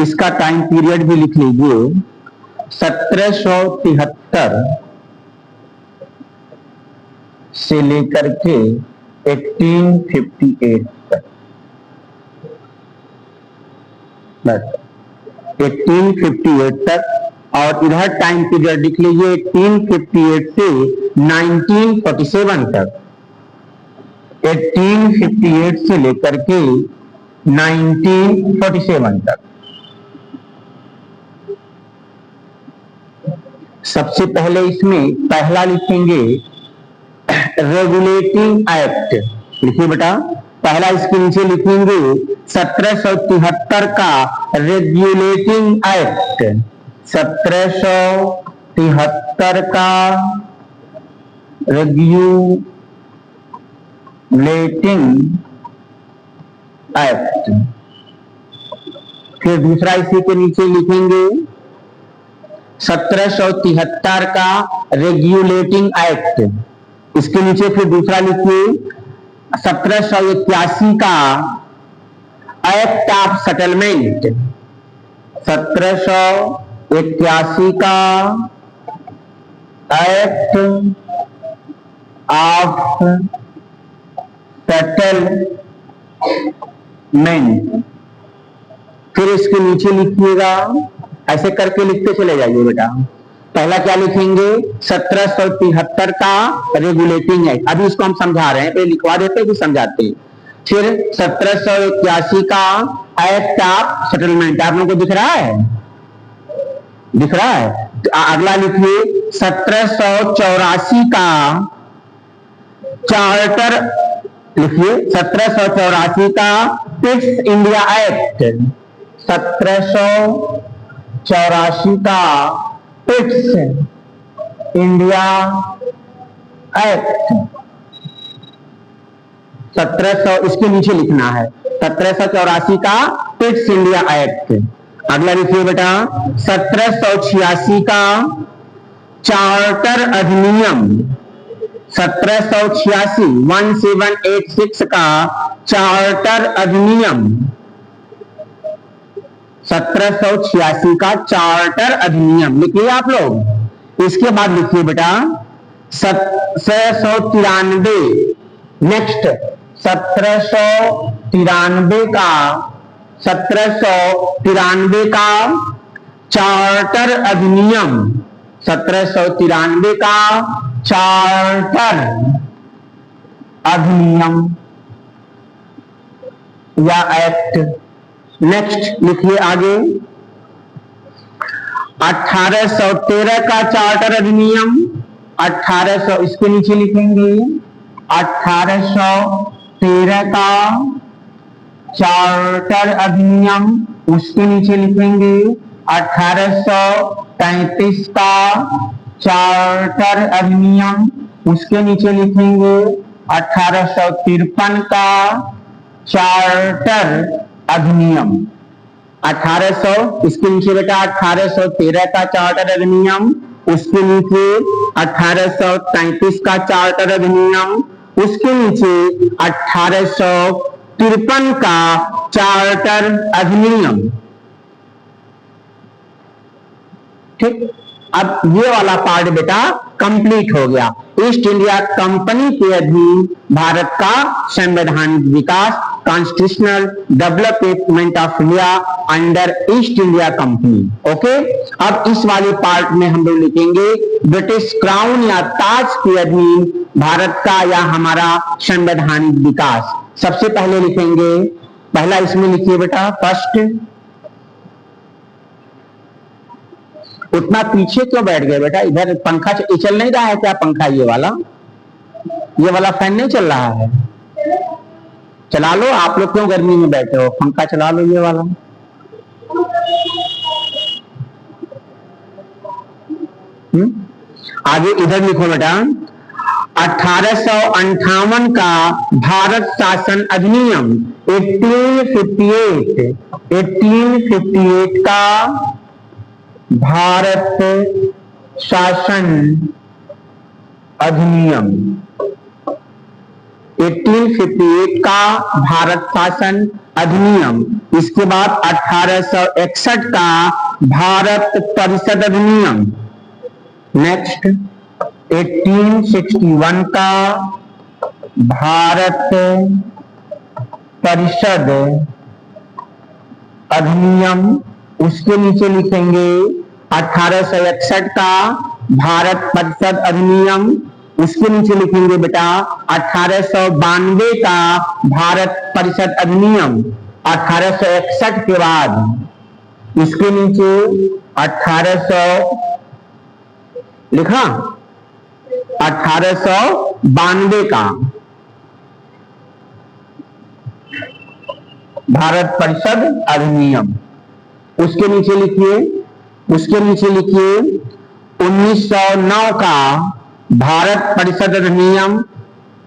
इसका time period भी लिख लीजिए, 1773 से लेकर के 1858 तक, 1858 तक। और इधर टाइम पीरियड लिख लीजिए 1858 से 1947 तक, 1858 से लेकर के 1947 तक। सबसे पहले इसमें पहला लिखेंगे रेगुलेटिंग एक्ट। लिखिए बेटा, पहला इसके नीचे लिखेंगे 1773 का रेगुलेटिंग एक्ट, 1773 का रेगुलेटिंग एक्ट। फिर दूसरा इसी के नीचे लिखेंगे 1773 का रेगुलेटिंग एक्ट। इसके नीचे फिर दूसरा लिखिए 1781 का एक्ट ऑफ सेटलमेंट, 1781 का एक्ट ऑफ सेटलमेंट। फिर इसके नीचे लिखिएगा, ऐसे करके लिखते चले जाइए बेटा। पहला क्या लिखेंगे 1773 का रेगुलेटिंग एक्ट, अभी इसको हम समझा रहे हैं, पहले लिखवा देते हैं फिर समझाते हैं। फिर 1781 का एक्ट ऑफ सेटलमेंट, आप लोगों को दिख रहा है, दिख रहा है? तो अगला लिखिए 1784 का चार्टर, लिखिए 1784 का पिट्स इंडिया एक्ट, 1784 का पिट्स इंडिया एक्ट, 1700, इसके नीचे लिखना है 1784 का पिट्स इंडिया एक्ट। अगला लिखिए बेटा 1786 का चार्टर अधिनियम, 1786 का चार्टर अधिनियम, 1786 का चार्टर अधिनियम लिखिए आप लोग। इसके बाद लिखिए बेटा 1793, नेक्स्ट 1793 का 1793 का चार्टर अधिनियम, 1793 का चार्टर अधिनियम या एक्ट। नेक्स्ट लिखिए आगे 1813 का चार्टर अधिनियम, 1800, इसके नीचे लिखेंगे 1813 का चार्टर अधिनियम, उसके नीचे लिखेंगे 1833 का चार्टर अधिनियम, उसके नीचे लिखेंगे 1853 का चार्टर अधिनियम। 1800, इसके नीचे बेटा 1813 का चार्टर अधिनियम, उसके नीचे 1833 का चार्टर अधिनियम, उसके नीचे 1853 का चार्टर अधिनियम। ठीक, अब ये वाला पार्ट बेटा कंप्लीट हो गया। ईस्ट इंडिया कंपनी के अधीन भारत का संवैधानिक विकास, constitutional development of India under East India Company. Okay, अब इस वाले पार्ट में हम लोग लिखेंगे ब्रिटिश क्राउन या ताज के अधीन भारत का या हमारा संवैधानिक विकास। सबसे पहले लिखेंगे, पहला इसमें लिखिए बेटा फर्स्ट। उतना पीछे क्यों बैठ गए बेटा? इधर पंखा चल नहीं रहा है क्या? पंखा ये वाला फैन नहीं चल रहा है? चला लो। आप लोग क्यों गर्मी में बैठे हो? पंखा चला लो ये वाला। आगे इधर लिखो बेटा 1858 का भारत शासन अधिनियम, 1858 का भारत शासन अधिनियम, 1858 का भारत शासन अधिनियम, इसके बाद 1861 का भारत परिषद अधिनियम, नेक्स्ट 1861 का भारत परिषद अधिनियम, उसके नीचे लिखेंगे 1861 का भारत परिषद अधिनियम, उसके नीचे लिखेंगे बेटा 1892 का भारत परिषद अधिनियम। 1861 के बाद इसके नीचे 1800 लिखा 1892 का भारत परिषद अधिनियम, उसके नीचे लिखिए 1909 का भारत परिषद अधिनियम,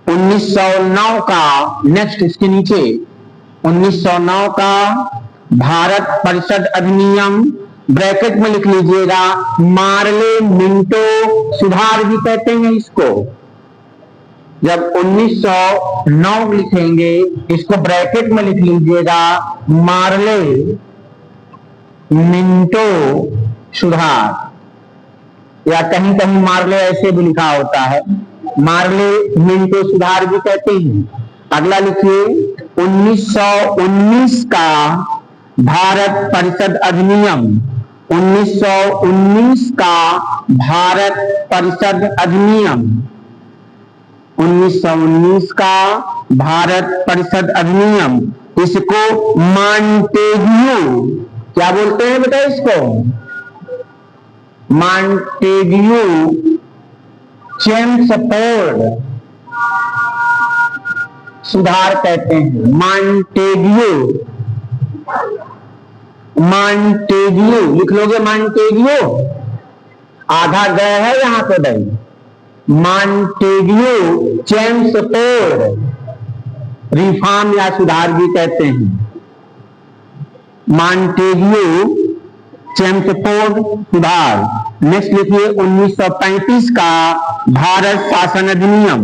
1909 का, नेक्स्ट इसके नीचे 1909 का भारत परिषद अधिनियम, ब्रैकेट में लिख लीजिएगा मार्ले मिंटो सुधार भी कहते हैं इसको। जब 1909 लिखेंगे इसको ब्रैकेट में लिख लीजिएगा मार्ले मिंटो सुधार, या कहीं कहीं मार्ले ऐसे भी लिखा होता है, मार्ले मिंटो सुधार भी कहते हैं। अगला लिखिए 1919 का भारत परिषद अधिनियम, 1919 का भारत परिषद अधिनियम, 1919 का भारत परिषद अधिनियम, इसको मॉन्टेग्यू क्या बोलते हैं बेटा, इसको मॉन्टेग्यू चेम्सफोर्ड सुधार कहते हैं। मॉन्टेग्यू लिख लोगे, मॉन्टेग्यू आधा गए है यहां पे भाई, मॉन्टेग्यू चेम्सफोर्ड रिफॉर्म या सुधार भी कहते हैं। मॉन्टेग्यू चेम्सफोर्ड सुधार। नेक्स्ट लिखिए 1935 का भारत शासन अधिनियम,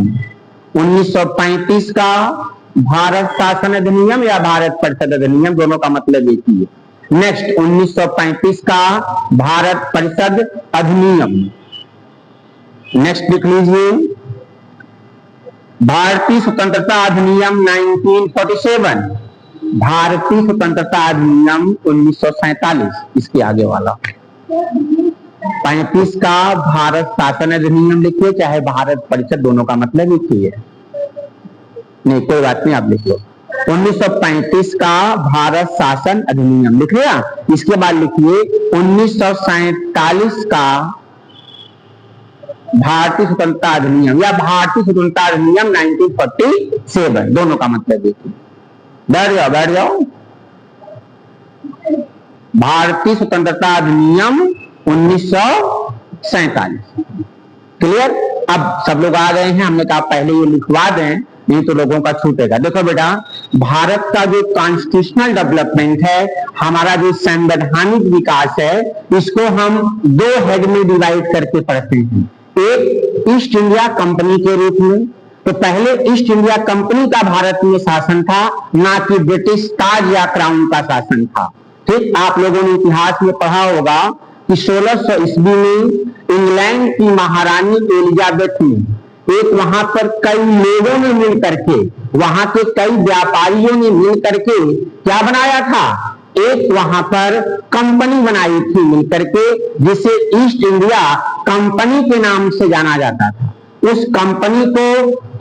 1935 का भारत शासन अधिनियम या भारत परिषद अधिनियम, दोनों का मतलब एक ही है। नेक्स्ट 1935 का भारत परिषद अधिनियम। नेक्स्ट लिख लीजिए भारतीय स्वतंत्रता अधिनियम 1947, भारतीय स्वतंत्रता अधिनियम 1947, इसके आगे वाला 35 का भारत शासन अधिनियम लिखिए, चाहे भारत परिषद, दोनों का मतलब एक ही है। नहीं कोई बात नहीं, आप लिख लो 1935 का भारत शासन अधिनियम लिख लिया। इसके बाद लिखिए 1947 का भारतीय स्वतंत्रता अधिनियम या भारतीय स्वतंत्रता अधिनियम 1947, दोनों का मतलब एक ही। बैठ जाओ भारतीय स्वतंत्रता अधिनियम 1947, क्लियर। अब सब लोग आ गए हैं, हमने कहा पहले ये लिखवा दें, नहीं तो लोगों का छूटेगा। देखो बेटा, भारत का जो कॉन्स्टिट्यूशनल डेवलपमेंट है, हमारा जो संवैधानिक विकास है, इसको हम दो हेड में डिवाइड करके पढ़ते हैं। एक ईस्ट इंडिया कंपनी के रूप में, तो पहले ईस्ट इंडिया कंपनी का भारत में शासन था, ना कि ब्रिटिश ताज या क्राउन का शासन था। ठीक, आप लोगों ने इतिहास में पढ़ा होगा कि 1600 ईस्वी में इंग्लैंड की महारानी एलिजाबेथ ने एक वहां पर कई लोगों ने मिल करके, वहां के कई व्यापारियों ने मिल करके क्या बनाया था, एक वहां पर कंपनी बनाई थी मिलकर के, जिसे ईस्ट इंडिया कंपनी के नाम से जाना जाता था। उस कंपनी को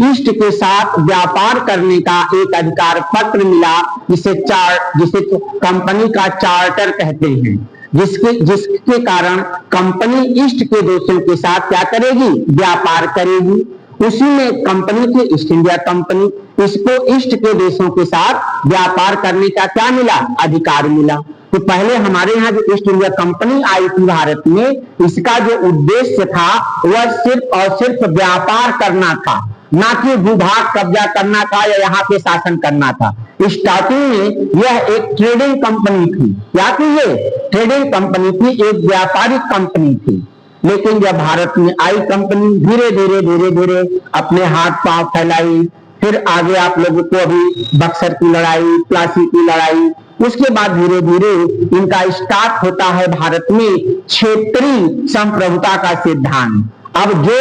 ईस्ट के साथ व्यापार करने का एक अधिकार पत्र मिला, जिसे कंपनी का चार्टर कहते हैं, जिसके कारण कंपनी ईस्ट के देशों के साथ क्या करेगी, व्यापार करेगी। उसी में कंपनी थी ईस्ट इंडिया कंपनी, इसको ईस्ट के देशों के साथ व्यापार करने का क्या मिला, अधिकार मिला। तो पहले हमारे यहाँ जो ईस्ट इंडिया कंपनी आई थी भारत में, इसका जो उद्देश्य था वह सिर्फ और सिर्फ व्यापार करना था, ना कि भूभाग कब्जा करना था या यहाँ पे शासन करना था। स्टार्टिंग में यह एक ट्रेडिंग कंपनी थी। क्या थी ये? ट्रेडिंग कंपनी थी, एक व्यापारिक कंपनी थी। लेकिन जब भारत में आई कंपनी, धीरे धीरे अपने हाथ पांव फैलाई, फिर आगे आप लोगों को अभी बक्सर की लड़ाई, प्लासी की लड़ाई, उसके बाद धीरे धीरे इनका स्टार्ट होता है भारत में क्षेत्रीय संप्रभुता का सिद्धांत। अब जो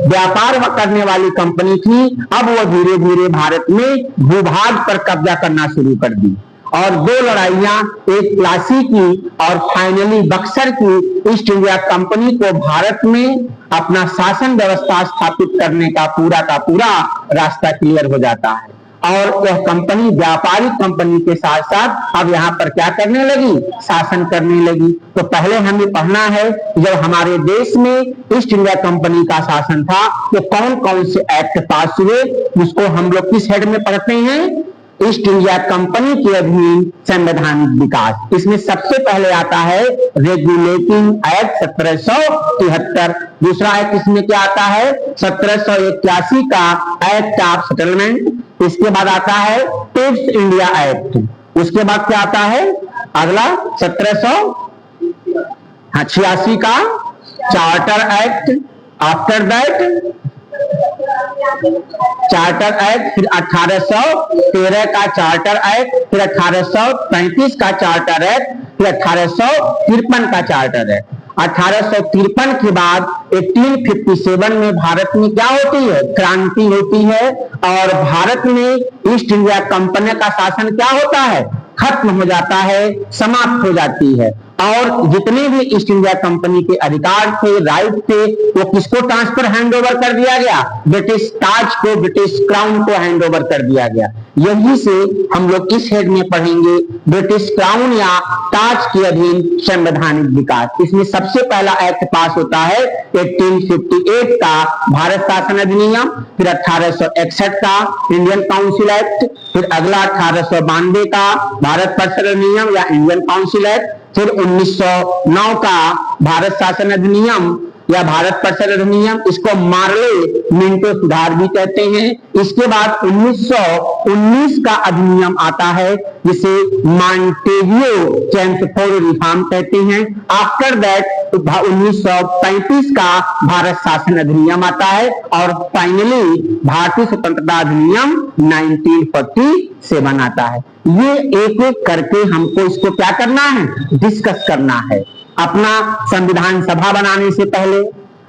व्यापार करने वाली कंपनी थी, अब वो धीरे धीरे भारत में भूभाग पर कब्जा करना शुरू कर दी और दो लड़ाइयां, एक प्लासी की और फाइनली बक्सर की, ईस्ट इंडिया कंपनी को भारत में अपना शासन व्यवस्था स्थापित करने का पूरा रास्ता क्लियर हो जाता है। और यह कंपनी व्यापारिक कंपनी के साथ साथ अब यहाँ पर क्या करने लगी, शासन करने लगी। तो पहले हमें पढ़ना है जब हमारे देश में ईस्ट इंडिया कंपनी का शासन था तो कौन कौन से एक्ट पास हुए, उसको हम लोग किस हेड में पढ़ते हैं, ईस्ट इंडिया कंपनी के अधीन संवैधानिक विकास। इसमें सबसे पहले आता है रेगुलेटिंग एक्ट 1773। दूसरा एक्ट इसमें क्या आता है, 1781 का एक्ट ऑफ सेटलमेंट। इसके बाद आता है ईस्ट इंडिया एक्ट। उसके बाद क्या आता है अगला 1786 का charter act. After that charter act, फिर 1813 का चार्टर एक्ट, फिर 1835 का चार्टर एक्ट, फिर 1853 का चार्टर एक्ट। 1853 के बाद 1857 में भारत में क्या होती है, क्रांति होती है और भारत में ईस्ट इंडिया कंपनी का शासन क्या होता है, खत्म हो जाता है, समाप्त हो जाती है। और जितने भी ईस्ट इंडिया कंपनी के अधिकार थे, राइट थे, वो किसको ट्रांसफर हैंड ओवर कर दिया गया, ब्रिटिश ताज को, ब्रिटिश क्राउन को हैंड ओवर कर दिया गया। यही से हम लोग इस हेड में पढ़ेंगे ब्रिटिश क्राउन या ताज के अधीन संवैधानिक विकास। इसमें सबसे पहला एक्ट पास होता है 1858 का भारत शासन अधिनियम, फिर 1861 का इंडियन काउंसिल एक्ट, फिर अगला 1892 का भारत परिषद अधिनियम या इंडियन काउंसिल एक्ट, फिर 1909 का भारत शासन अधिनियम या भारत परिषद अधिनियम, इसको मार्ले मिंटो सुधार भी कहते हैं। इसके बाद 1919 का अधिनियम आता है जिसे मॉन्टेगियो चैम्सफोर्ड रिफॉर्म कहते हैं। आफ्टर दैट 1935 का भारत शासन अधिनियम आता है और फाइनली भारतीय स्वतंत्रता अधिनियम 1947 आता है। ये एक एक करके हमको इसको क्या करना है, डिस्कस करना है। अपना संविधान सभा बनाने से पहले,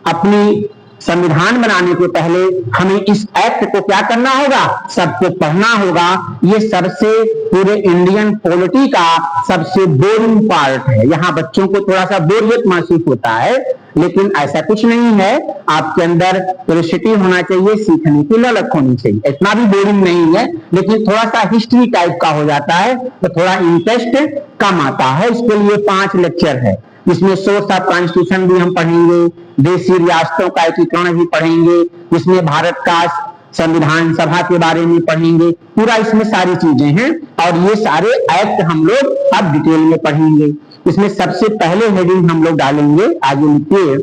अपनी संविधान बनाने के पहले हमें इस एक्ट को क्या करना होगा, सबको पढ़ना होगा। ये सबसे पूरे इंडियन पॉलिटी का सबसे बोरिंग पार्ट है। यहाँ बच्चों को थोड़ा सा बोरियत महसूस होता है, लेकिन ऐसा कुछ नहीं है। आपके अंदर क्यूरियोसिटी होना चाहिए, सीखने की ललक होनी चाहिए। इतना भी बोरिंग नहीं है, लेकिन थोड़ा सा हिस्ट्री टाइप का हो जाता है तो थोड़ा इंटरेस्ट कम आता है। इसके लिए 5 लेक्चर है। इसमें सोर्स ऑफ कॉन्स्टिट्यूशन भी हम पढ़ेंगे, देशी रियासतों का एकीकरण भी पढ़ेंगे, इसमें भारत का संविधान सभा के बारे में पढ़ेंगे, पूरा इसमें सारी चीजें हैं और ये सारे एक्ट हम लोग अब डिटेल में पढ़ेंगे। इसमें सबसे पहले हेडिंग हम लोग डालेंगे, आगे लिखिए।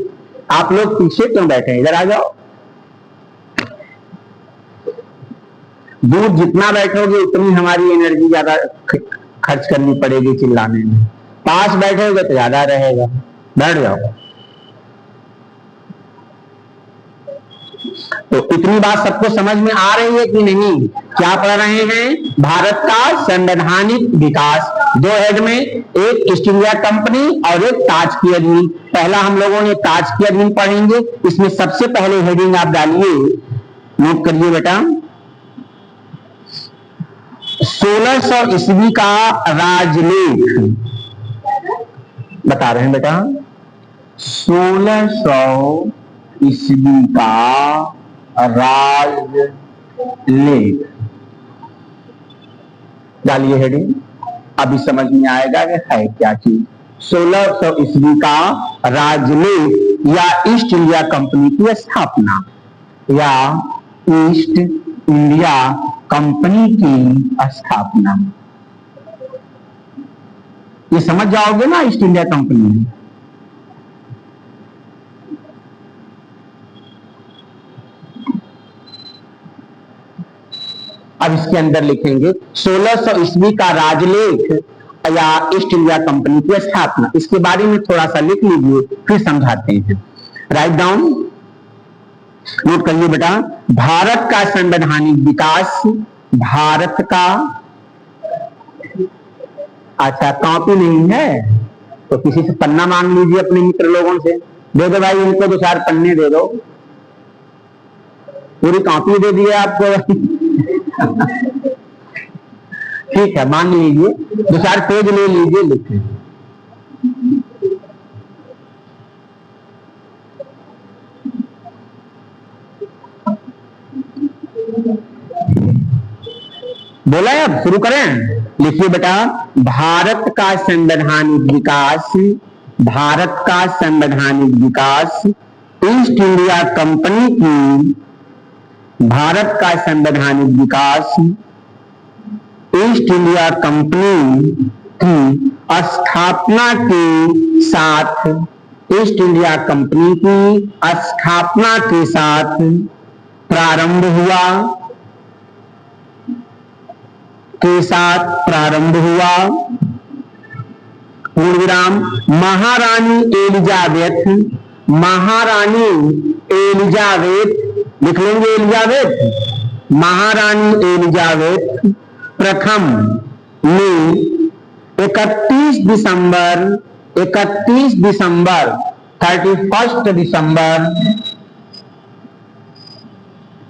आप लोग पीछे क्यों बैठे हैं, इधर आ जाओ। दूर जितना बैठोगे उतनी हमारी एनर्जी ज्यादा खर्च करनी पड़ेगी चिल्लाने में। पास बैठोगे तो ज्यादा रहेगा, बैठ जाओ। तो इतनी बात सबको समझ में आ रही है कि नहीं? क्या पढ़ रहे हैं? भारत का संवैधानिक विकास। 2 हेड में, एक ईस्ट इंडिया कंपनी और एक ताज की अधीन। पहला हम लोगों ने ताज की अधीन पढ़ेंगे। इसमें सबसे पहले हेडिंग आप डालिए, नोट करिए बेटा, 1600 ईस्वी का राजलेख बता रहे हैं बेटा। 1600 ईस्वी का राजलेख डालिए हेडिंग। अभी समझ में आएगा कि है क्या चीज। 1600 ईस्वी का राजलेख या ईस्ट इंडिया कंपनी की स्थापना या ईस्ट इंडिया कंपनी की स्थापना। ये समझ जाओगे ना ईस्ट इंडिया कंपनी। अब इसके अंदर लिखेंगे 1600 ईस्वी का राजलेख या ईस्ट इंडिया कंपनी की स्थापना। इसके बारे में थोड़ा सा लिख लीजिए, फिर समझाते हैं। Write down. नोट करिए बेटा, भारत का संवैधानिक विकास, भारत का, अच्छा कॉपी नहीं है तो किसी से पन्ना मांग लीजिए अपने मित्र लोगों से, दे दो भाई इनको 2-4 पन्ने दे दो, पूरी कॉपी दे दिए आपको ठीक है मान लीजिए 2-4 पेज ले लीजिए, लिखे बोला है, अब शुरू करें। लिखिए बेटा, भारत का संवैधानिक विकास, भारत का संवैधानिक विकास ईस्ट इंडिया कंपनी की, भारत का संवैधानिक विकास ईस्ट इंडिया कंपनी की स्थापना के साथ, ईस्ट इंडिया कंपनी की स्थापना के साथ प्रारंभ हुआ, के साथ प्रारंभ हुआ, पूर्ण विराम, महारानी एलिजाबेथ, महारानी एलिजाबेथ, लिख लेंगे एलिजाबेथ, महारानी एलिजाबेथ प्रथम ने 31 दिसंबर 31 दिसंबर 31 दिसंबर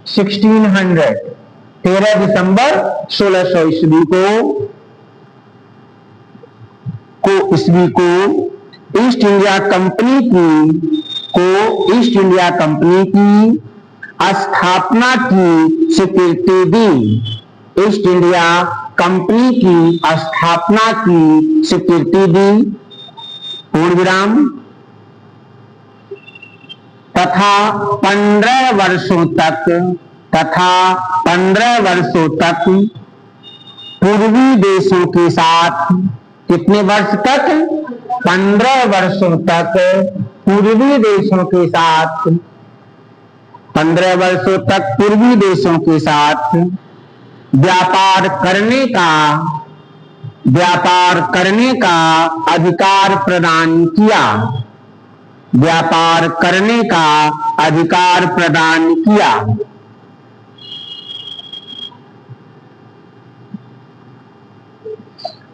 1600, 13 दिसंबर 1600 ईस्वी को ईस्ट इंडिया कंपनी की, को ईस्ट इंडिया कंपनी की स्थापना की स्वीकृति दी, ईस्ट इंडिया कंपनी की स्थापना की स्वीकृति दी, पूर्ण विराम, तथा 15 वर्षों तक, तथा 15 वर्षों तक पूर्वी देशों के साथ, कितने वर्ष तक, 15 वर्षों तक पूर्वी देशों के साथ, 15 वर्षों तक पूर्वी देशों के साथ व्यापार करने का अधिकार प्रदान किया, व्यापार करने का अधिकार प्रदान किया।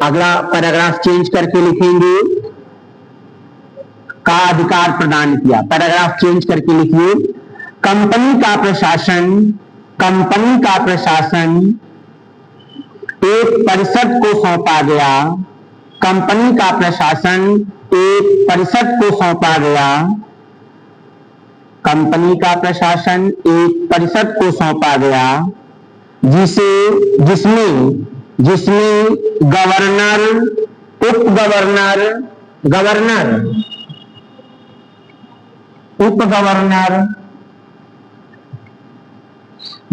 अगला पैराग्राफ चेंज करके लिखेंगे, का अधिकार प्रदान किया, पैराग्राफ चेंज करके लिखिए, कंपनी का प्रशासन, कंपनी का प्रशासन एक परिषद को सौंपा गया, कंपनी का प्रशासन एक परिषद को सौंपा गया, कंपनी का प्रशासन एक परिषद को सौंपा गया, जिसमें गवर्नर, उप गवर्नर, गवर्नर, उप गवर्नर,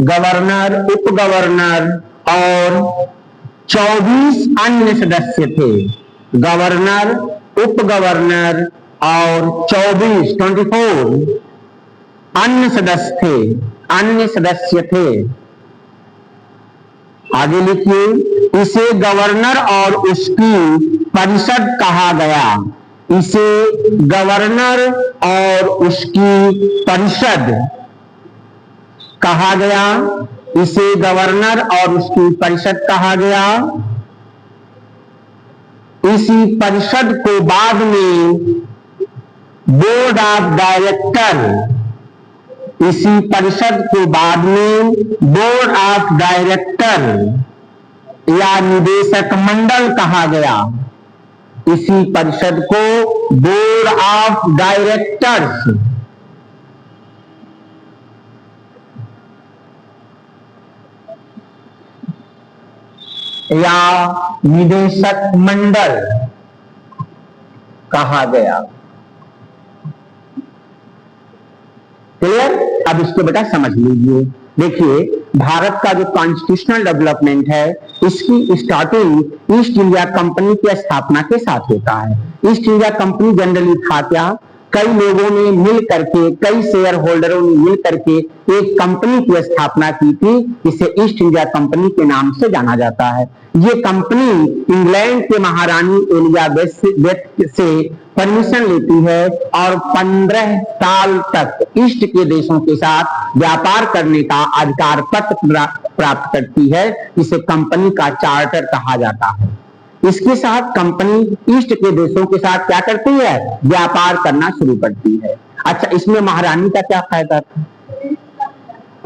गवर्नर, उप गवर्नर और 24 अन्य सदस्य थे, गवर्नर, उप गवर्नर और 24 अन्य सदस्य थे, अन्य सदस्य थे। आगे लिखिए, इसे गवर्नर और उसकी परिषद कहा गया, इसे गवर्नर और उसकी परिषद कहा गया, इसे गवर्नर और उसकी परिषद कहा गया। इसी परिषद को बाद में बोर्ड ऑफ डायरेक्टर, इसी परिषद को बाद में बोर्ड ऑफ डायरेक्टर या निदेशक मंडल कहा गया, इसी परिषद को बोर्ड ऑफ डायरेक्टर्स या निदेशक मंडल कहा गया। क्लियर? अब इसको बेटा समझ लीजिए। देखिए, भारत का जो कॉन्स्टिट्यूशनल डेवलपमेंट है, इसकी स्टार्टिंग ईस्ट इंडिया कंपनी की स्थापना के साथ होता है। ईस्ट इंडिया कंपनी जनरली था क्या? कई लोगों ने मिल करके, कई शेयर होल्डरों ने मिल करके एक कंपनी की स्थापना की थी, जिसे ईस्ट इंडिया कंपनी के नाम से जाना जाता है। ये कंपनी इंग्लैंड के महारानी एलिजाबेथ से परमिशन लेती है और 15 साल तक ईस्ट के देशों के साथ व्यापार करने का अधिकार पत्र प्राप्त करती है, जिसे कंपनी का चार्टर कहा जाता है। इसके साथ कंपनी ईस्ट के देशों के साथ क्या करती है, व्यापार करना शुरू करती है। अच्छा, इसमें महारानी का क्या फायदा था?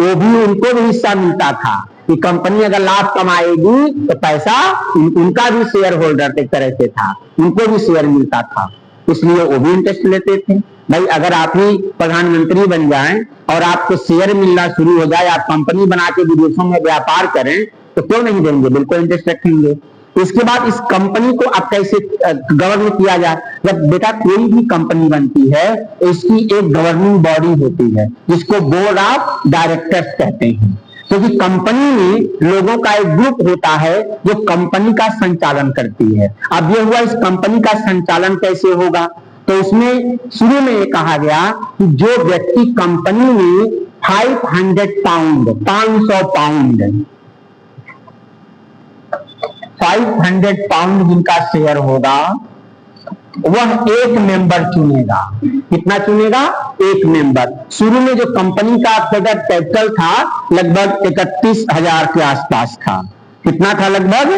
वो भी, उनको भी हिस्सा मिलता था कि कंपनी अगर लाभ कमाएगी तो पैसा उनका भी शेयर होल्डर एक तरह से था, उनको भी शेयर मिलता था, इसलिए वो भी इंटरेस्ट लेते थे। भाई अगर आप ही प्रधानमंत्री बन जाएं और आपको शेयर मिलना शुरू हो जाए, आप कंपनी बना के विदेशों में व्यापार करें, तो क्यों नहीं देंगे, बिल्कुल इंटरेस्ट रखेंगे। इसके बाद इस कंपनी को अब कैसे गवर्न किया जाए? जब बेटा कोई भी कंपनी बनती है, इसकी एक गवर्निंग बॉडी होती है जिसको बोर्ड ऑफ डायरेक्टर्स कहते हैं। क्योंकि कंपनी में लोगों का एक ग्रुप होता है जो कंपनी का संचालन करती है। अब ये हुआ, इस कंपनी का संचालन कैसे होगा? तो उसमें शुरू में ये कहा गया कि जो व्यक्ति कंपनी में 500 पाउंड 500 पाउंड 500 पाउंड जिनका शेयर होगा, वह एक मेंबर चुनेगा। कितना चुनेगा? एक मेंबर। शुरू में जो कंपनी का फिगर कैपिटल था लगभग 31,000 के आसपास था। कितना था? लगभग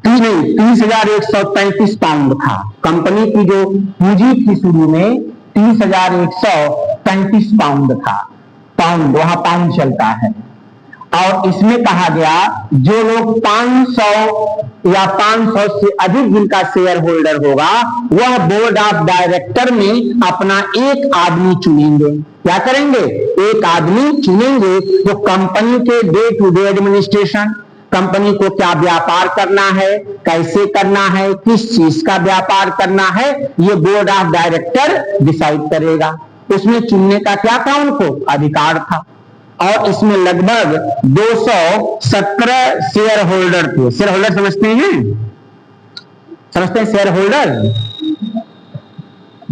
30,135 पाउंड था। कंपनी की जो पूंजी थी शुरू में 30,135 पाउंड था। पाउंड, वहां पाउंड चलता है। और इसमें कहा गया जो लोग 500 या 500 से अधिक जिनका शेयर होल्डर होगा, वह बोर्ड ऑफ डायरेक्टर में अपना एक आदमी चुनेंगे। क्या करेंगे? एक आदमी चुनेंगे जो कंपनी के day to day administration, company को क्या व्यापार करना है, कैसे करना है, किस चीज का व्यापार करना है, ये बोर्ड ऑफ डायरेक्टर डिसाइड करेगा। उसमें चुनने का क्या था? उनको अधिकार था। और इसमें लगभग 217 शेयर होल्डर थे। शेयर होल्डर समझते हैं? समझते हैं शेयर होल्डर?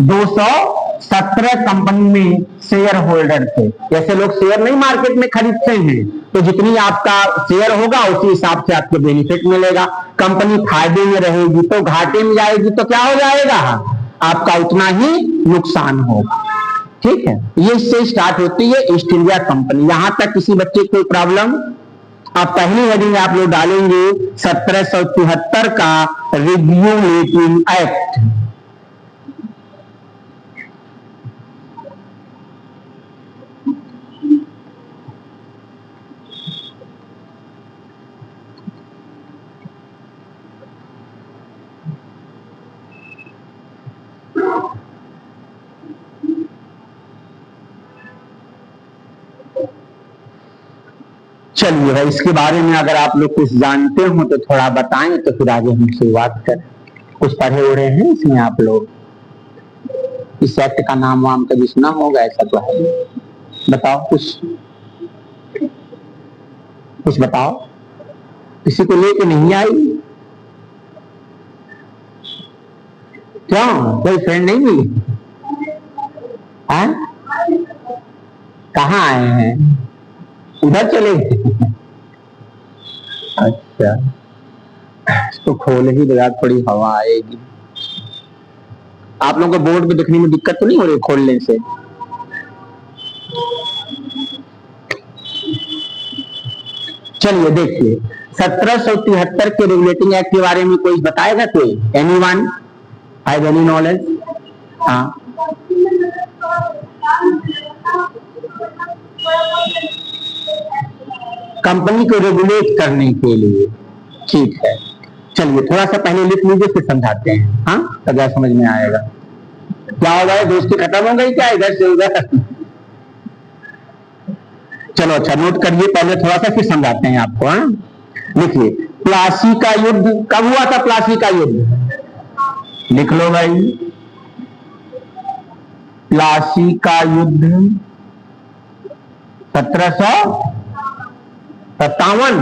217 कंपनी में शेयर होल्डर थे। जैसे लोग शेयर नहीं मार्केट में खरीदते हैं, तो जितनी आपका शेयर होगा उसी हिसाब से आपको बेनिफिट मिलेगा। कंपनी फायदे में रहेगी तो, घाटे में जाएगी तो क्या हो जाएगा? आपका उतना ही नुकसान होगा। ठीक है, ये इससे स्टार्ट होती है ईस्ट इंडिया कंपनी। यहां तक किसी बच्चे को कोई प्रॉब्लम? अब पहली हेडिंग आप लोग डालेंगे 1773 का रेगुलेटिंग एक्ट। चलिए भाई, इसके बारे में अगर आप लोग कुछ जानते हो तो थोड़ा बताएं, तो फिर आगे हम शुरुआत करें। कुछ पढ़े हो रहे हैं इसमें आप लोग? इस एक्ट का नाम वाम कभी सुना होगा? ऐसा तो है, बताओ कुछ बताओ। किसी को लेके नहीं आई? क्यों, कोई फ्रेंड नहीं मिली? कहाँ आए हैं? उधर चले गए? अच्छा, इसको खोल ही लगा, थोड़ी हवा आएगी। आप लोगों को बोर्ड पे देखने में दिक्कत तो नहीं हो रही खोलने से? चलिए देखिए, 1773 के रेगुलेटिंग एक्ट के बारे में कोई बताएगा? कोई? Anyone have any knowledge? हाँ, कंपनी को रेगुलेट करने के लिए। ठीक है, चलिए थोड़ा सा पहले लिख लीजिए, फिर समझाते हैं। हाँ, तब समझ में आएगा। क्या हो गया, दोस्ती खत्म हो गई क्या इधर से उधर? चलो अच्छा, नोट करिए पहले थोड़ा सा, फिर समझाते हैं आपको। हाँ, लिखिए, प्लासी का युद्ध कब हुआ था? प्लासी का युद्ध लिख लो भाई। प्लासी का युद्ध 1757।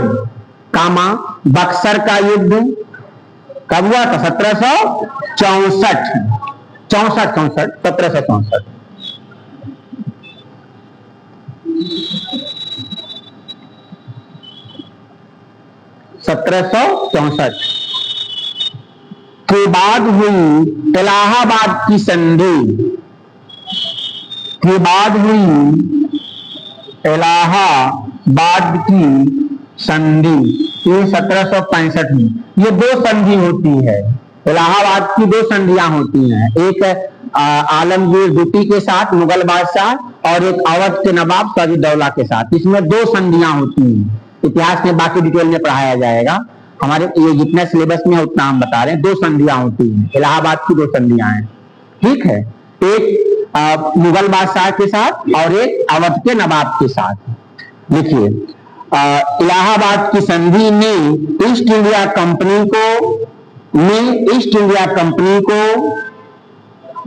कामा बक्सर का युद्ध कब हुआ था? 1764। चौसठ 1764 1764 के बाद हुई इलाहाबाद की संधि, के बाद हुई इलाहाबाद की संधि, ये 1765 में। ये दो संधि होती है, इलाहाबाद की दो संधियां होती हैं, एक आलमगीर द्वितीय के साथ मुगल बादशाह और एक अवध के नवाब सिराजुद्दौला के साथ। इसमें दो संधियां होती हैं। इतिहास में बाकी डिटेल में पढ़ाया जाएगा, हमारे ये जितना सिलेबस में है उतना हम बता रहे हैं। दो संधियां होती हैं, इलाहाबाद की दो संधियां हैं, ठीक है। एक मुगल बादशाह के साथ और एक अवध के नवाब के साथ। देखिए, इलाहाबाद की संधि ने ईस्ट इंडिया कंपनी को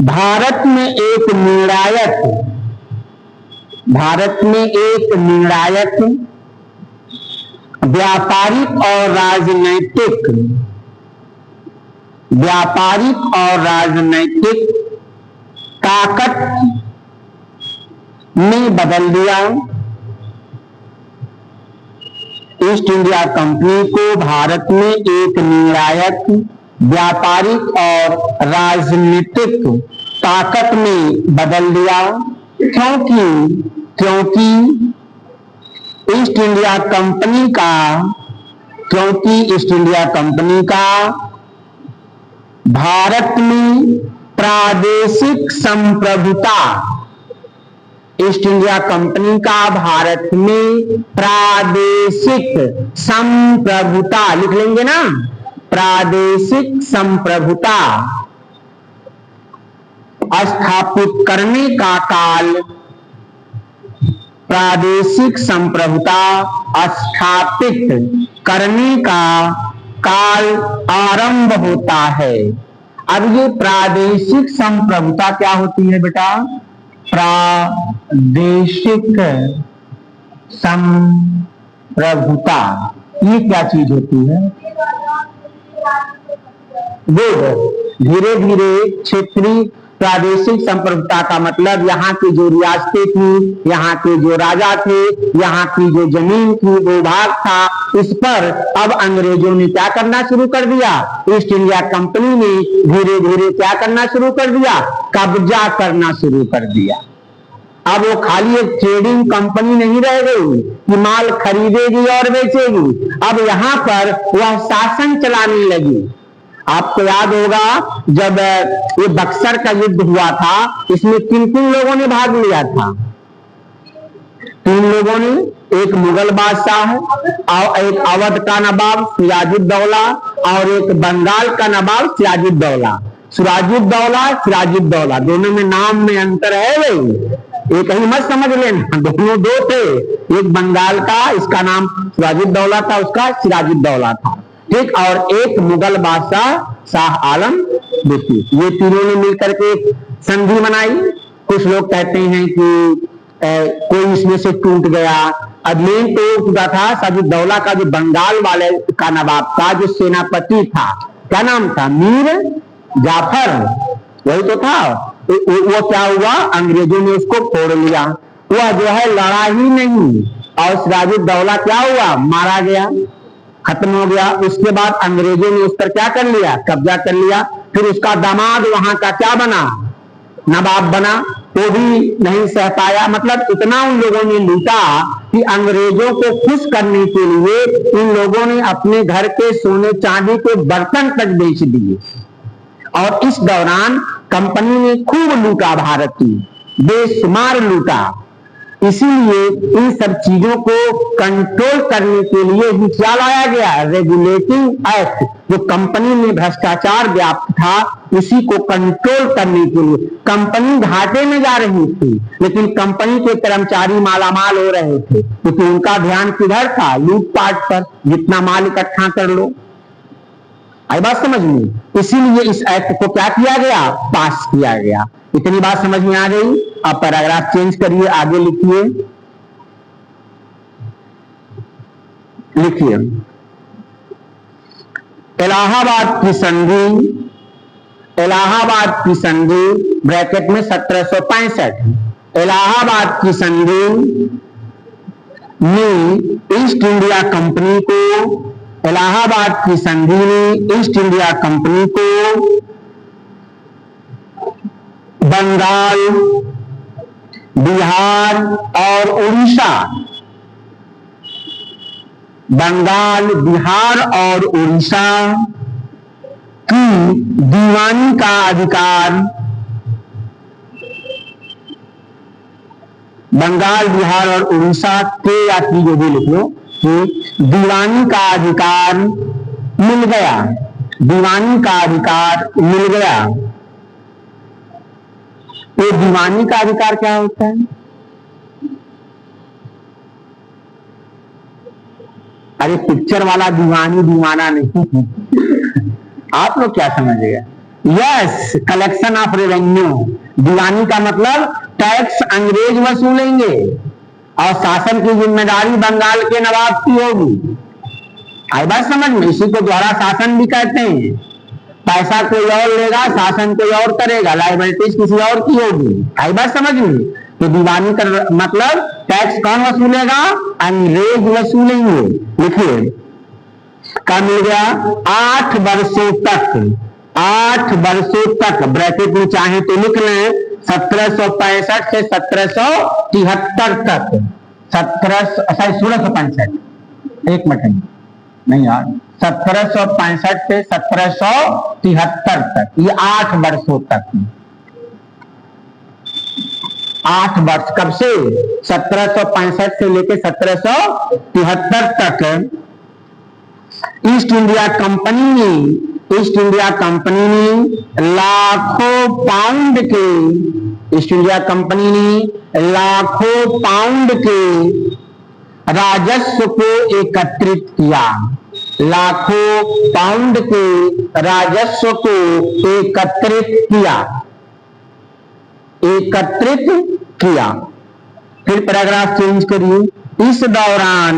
भारत में एक निर्णायक व्यापारिक और राजनैतिक ताकत में बदल दिया। ईस्ट इंडिया कंपनी को भारत में एक निर्णायक व्यापारिक और राजनीतिक ताकत में बदल दिया, क्योंकि ईस्ट इंडिया कंपनी का भारत में प्रादेशिक संप्रभुता, ईस्ट इंडिया कंपनी का भारत में प्रादेशिक संप्रभुता, लिख लेंगे ना, प्रादेशिक संप्रभुता स्थापित करने का काल, प्रादेशिक संप्रभुता स्थापित करने का काल आरंभ होता है। अब ये प्रादेशिक संप्रभुता क्या होती है बेटा? प्रादेशिक संप्रभुता ये क्या चीज होती है? धीरे धीरे क्षेत्रीय प्रादेशिक संप्रभुता का मतलब यहाँ की जो रियासतें थी, यहाँ के जो राजा थे, यहाँ की जो जमीन थी, भूभाग था, इस पर अब अंग्रेजों ने क्या करना शुरू कर दिया? ईस्ट इंडिया कंपनी ने धीरे धीरे क्या करना शुरू कर दिया? कब्जा करना शुरू कर दिया। अब वो खाली एक ट्रेडिंग कंपनी नहीं रह गई कि माल खरीदेगी और बेचेगी, अब यहाँ पर वह शासन चलाने लगी। आपको याद होगा जब ये बक्सर का युद्ध हुआ था, इसमें किन किन लोगों ने भाग लिया था? 3 लोगों ने, एक मुगल बादशाह और एक अवध का नवाब सिराजुद्दौला और एक बंगाल का नवाब सिराजुद्दौला। सिराजुद्दौला दोनों में नाम में अंतर है भाई, एक ही मत समझ लेना, दोनों दो थे, एक बंगाल का इसका नाम सिराजुद्दौला था, उसका सिराजुद्दौला था, ठीक, और एक मुगल बादशाह शाह आलम द्वितीय। ये तीनों ने मिलकर के संधि बनाई। कुछ लोग कहते हैं कि कोई इसमें से टूट गया। अब मेन तो टूटा था सिराजुद्दौला का, जो बंगाल वाले का नवाब था, जो सेनापति था, क्या नाम था? मीर जाफर, वही तो था। वो क्या हुआ? अंग्रेजों ने उसको फोड़ लिया। वह जो है लड़ा ही नहीं, और सिराजुद्दौला क्या हुआ? मारा गया, खत्म हो गया। उसके बाद अंग्रेजों ने उस पर क्या कर लिया? कब्जा कर लिया। फिर उसका दामाद वहां का क्या बना? नवाब बना। वो भी नहीं सह पाया, मतलब इतना उन लोगों ने लूटा कि अंग्रेजों को खुश करने के लिए इन लोगों ने अपने घर के सोने चांदी के बर्तन तक बेच दिए। और इस दौरान कंपनी ने खूब लूटा, भारत की बेशुमार लूटा। इसीलिए इन सब चीजों को कंट्रोल करने के लिए भी क्या लाया गया? Regulating act. जो कंपनी में भ्रष्टाचार व्याप्त था, उसी को कंट्रोल करने के लिए। कंपनी घाटे में जा रही थी, लेकिन कंपनी के कर्मचारी मालामाल हो रहे थे, क्योंकि उनका ध्यान किधर था? लूटपाट पर, जितना माल इकट्ठा कर लो। आई बात समझ में? इसीलिए इस एक्ट को क्या किया गया? पास किया गया। इतनी बात समझ में आ गई? आप पैराग्राफ चेंज करिए, आगे लिखिए। इलाहाबाद की संधि इलाहाबाद की संधि ब्रैकेट में 1765, इलाहाबाद की संधि ने ईस्ट इंडिया कंपनी को, इलाहाबाद की संधि ने ईस्ट इंडिया कंपनी को बंगाल, बिहार और उड़ीसा, बंगाल, बिहार और उड़ीसा की दीवानी का अधिकार, बंगाल, बिहार और उड़ीसा के या की जो भी लिख लो कि दीवानी का अधिकार मिल गया, दीवानी का अधिकार मिल गया। तो दीवानी का अधिकार क्या होता है? अरे पिक्चर वाला दीवानी दीवाना नहीं आप लोग क्या समझ गए? Yes, collection of revenue. दीवानी का मतलब टैक्स अंग्रेज वसूलेंगे और शासन की जिम्मेदारी बंगाल के नवाब की होगी। आई बात समझ में? इसी को द्वारा शासन भी कहते हैं। पैसा कोई और लेगा, शासन कोई और करेगा, लायबिलिटीज किसी और की होगी। आई बात समझ में? तो दीवानी का मतलब टैक्स कौन वसूलेगा? अंग्रेज वसूलेंगे। लिखिए, क्या मिल गया? 8 वर्षों तक, 8 वर्षों तक, ब्रैकेट में चाहे तो लिख लें 1765 से 1773 तक, 1665, एक मिनट नहीं यार, 1765 से 1773 तक, ये 8 वर्षों तक, 8 वर्ष। कब से? 1765 से लेकर 1773 तक ईस्ट इंडिया कंपनी ने, ईस्ट इंडिया कंपनी ने लाखों पाउंड के, ईस्ट इंडिया कंपनी ने लाखों पाउंड के राजस्व को एकत्रित किया, लाखों पाउंड के राजस्व को एकत्रित किया, एकत्रित किया। फिर पैराग्राफ चेंज करिए। इस दौरान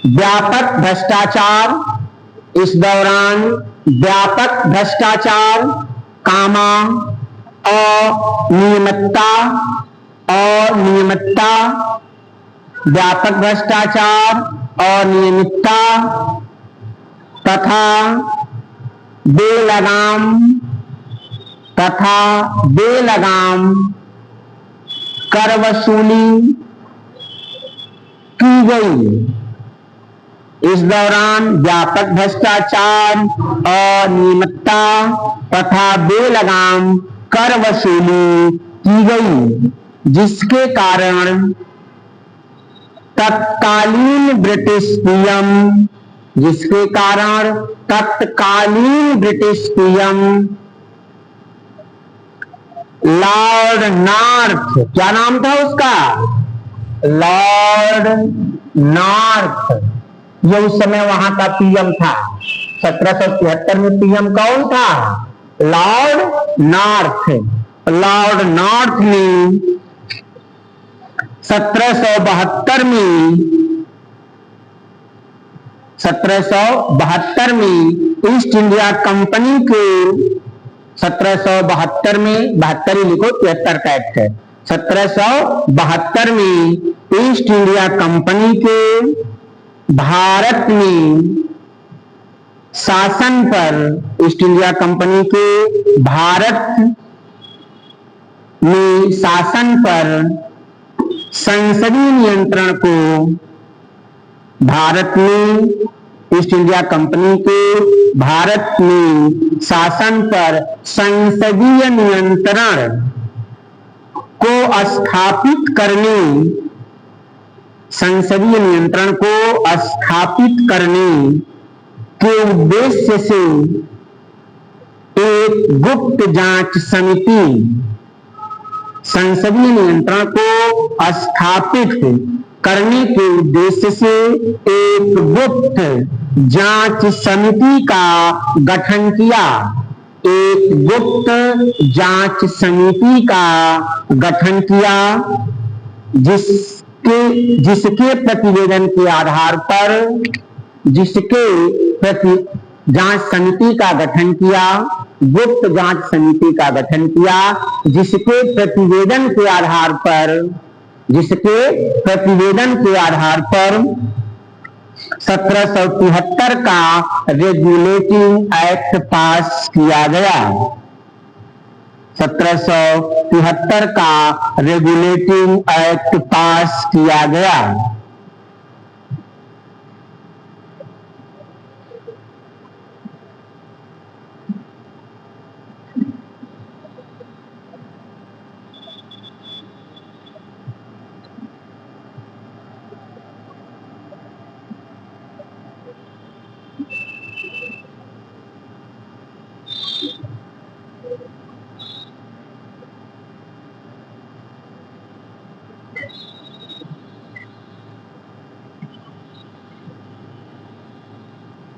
व्यापक भ्रष्टाचार, इस दौरान व्यापक भ्रष्टाचार, कामा, अनियमितता, अनियमितता, व्यापक भ्रष्टाचार, अनियमितता तथा बेलगाम, तथा बेलगाम कर वसूली की गई। इस दौरान व्यापक भ्रष्टाचार, अनियमितता तथा बेलगाम कर वसूली की गई, जिसके कारण तत्कालीन ब्रिटिश पीएम, जिसके कारण तत्कालीन ब्रिटिश पीएम लॉर्ड नॉर्थ, क्या नाम था उसका? लॉर्ड नॉर्थ, ये उस समय वहां का पीएम था। 1773 में पीएम कौन था? Lord north. लॉर्ड नॉर्थ ने 1772 में, 1772 में ईस्ट इंडिया कंपनी के, 1772 में, 72 ही लिखो, 73 का एक्ट है। 1772 में ईस्ट इंडिया कंपनी के भारत में शासन पर, ईस्ट इंडिया कंपनी के भारत में शासन पर संसदीय नियंत्रण को, भारत में ईस्ट इंडिया कंपनी के भारत में शासन पर संसदीय नियंत्रण को स्थापित करने, संसदीय नियंत्रण को स्थापित करने के उद्देश्य से एक गुप्त जांच समिति, संसदीय नियंत्रण को स्थापित करने के उद्देश्य से एक गुप्त जांच समिति का गठन किया, एक गुप्त जांच समिति का गठन किया, जिसके प्रतिवेदन के आधार पर, जिसके प्रति जांच समिति का गठन किया, गुप्त जांच समिति का गठन किया, जिसके प्रतिवेदन के आधार पर 1773 का रेगुलेटिंग एक्ट पास किया गया। 1773 का रेगुलेटिंग एक्ट पास किया गया।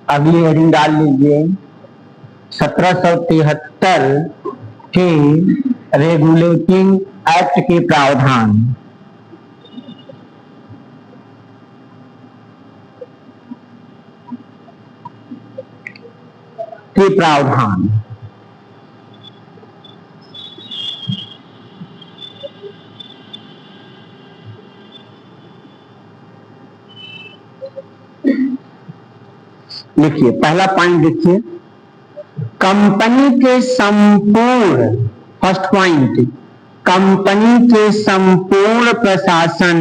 अगली हेडिंग डाल लीजिए, 1773 के रेगुलेटिंग एक्ट के प्रावधान। लिखिए, पहला पॉइंट देखिए, कंपनी के संपूर्ण, फर्स्ट पॉइंट, कंपनी के संपूर्ण प्रशासन,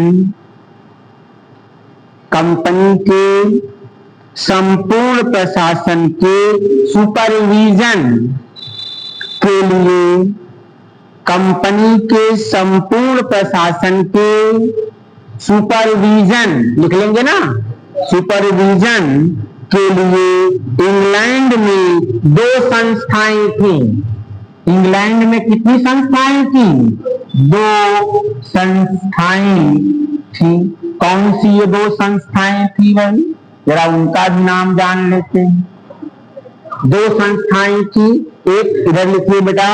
कंपनी के संपूर्ण प्रशासन के सुपरविजन के लिए, कंपनी के संपूर्ण प्रशासन के सुपरविजन, लिख लेंगे ना, सुपरविजन के लिए इंग्लैंड में 2 संस्थाएं थी। इंग्लैंड में कितनी संस्थाएं थी? 2 संस्थाएं थी। कौन सी ये 2 संस्थाएं थी भाई? जरा उनका भी नाम जान लेते हैं। 2 संस्थाएं थी, एक इधर लिखिए बेटा,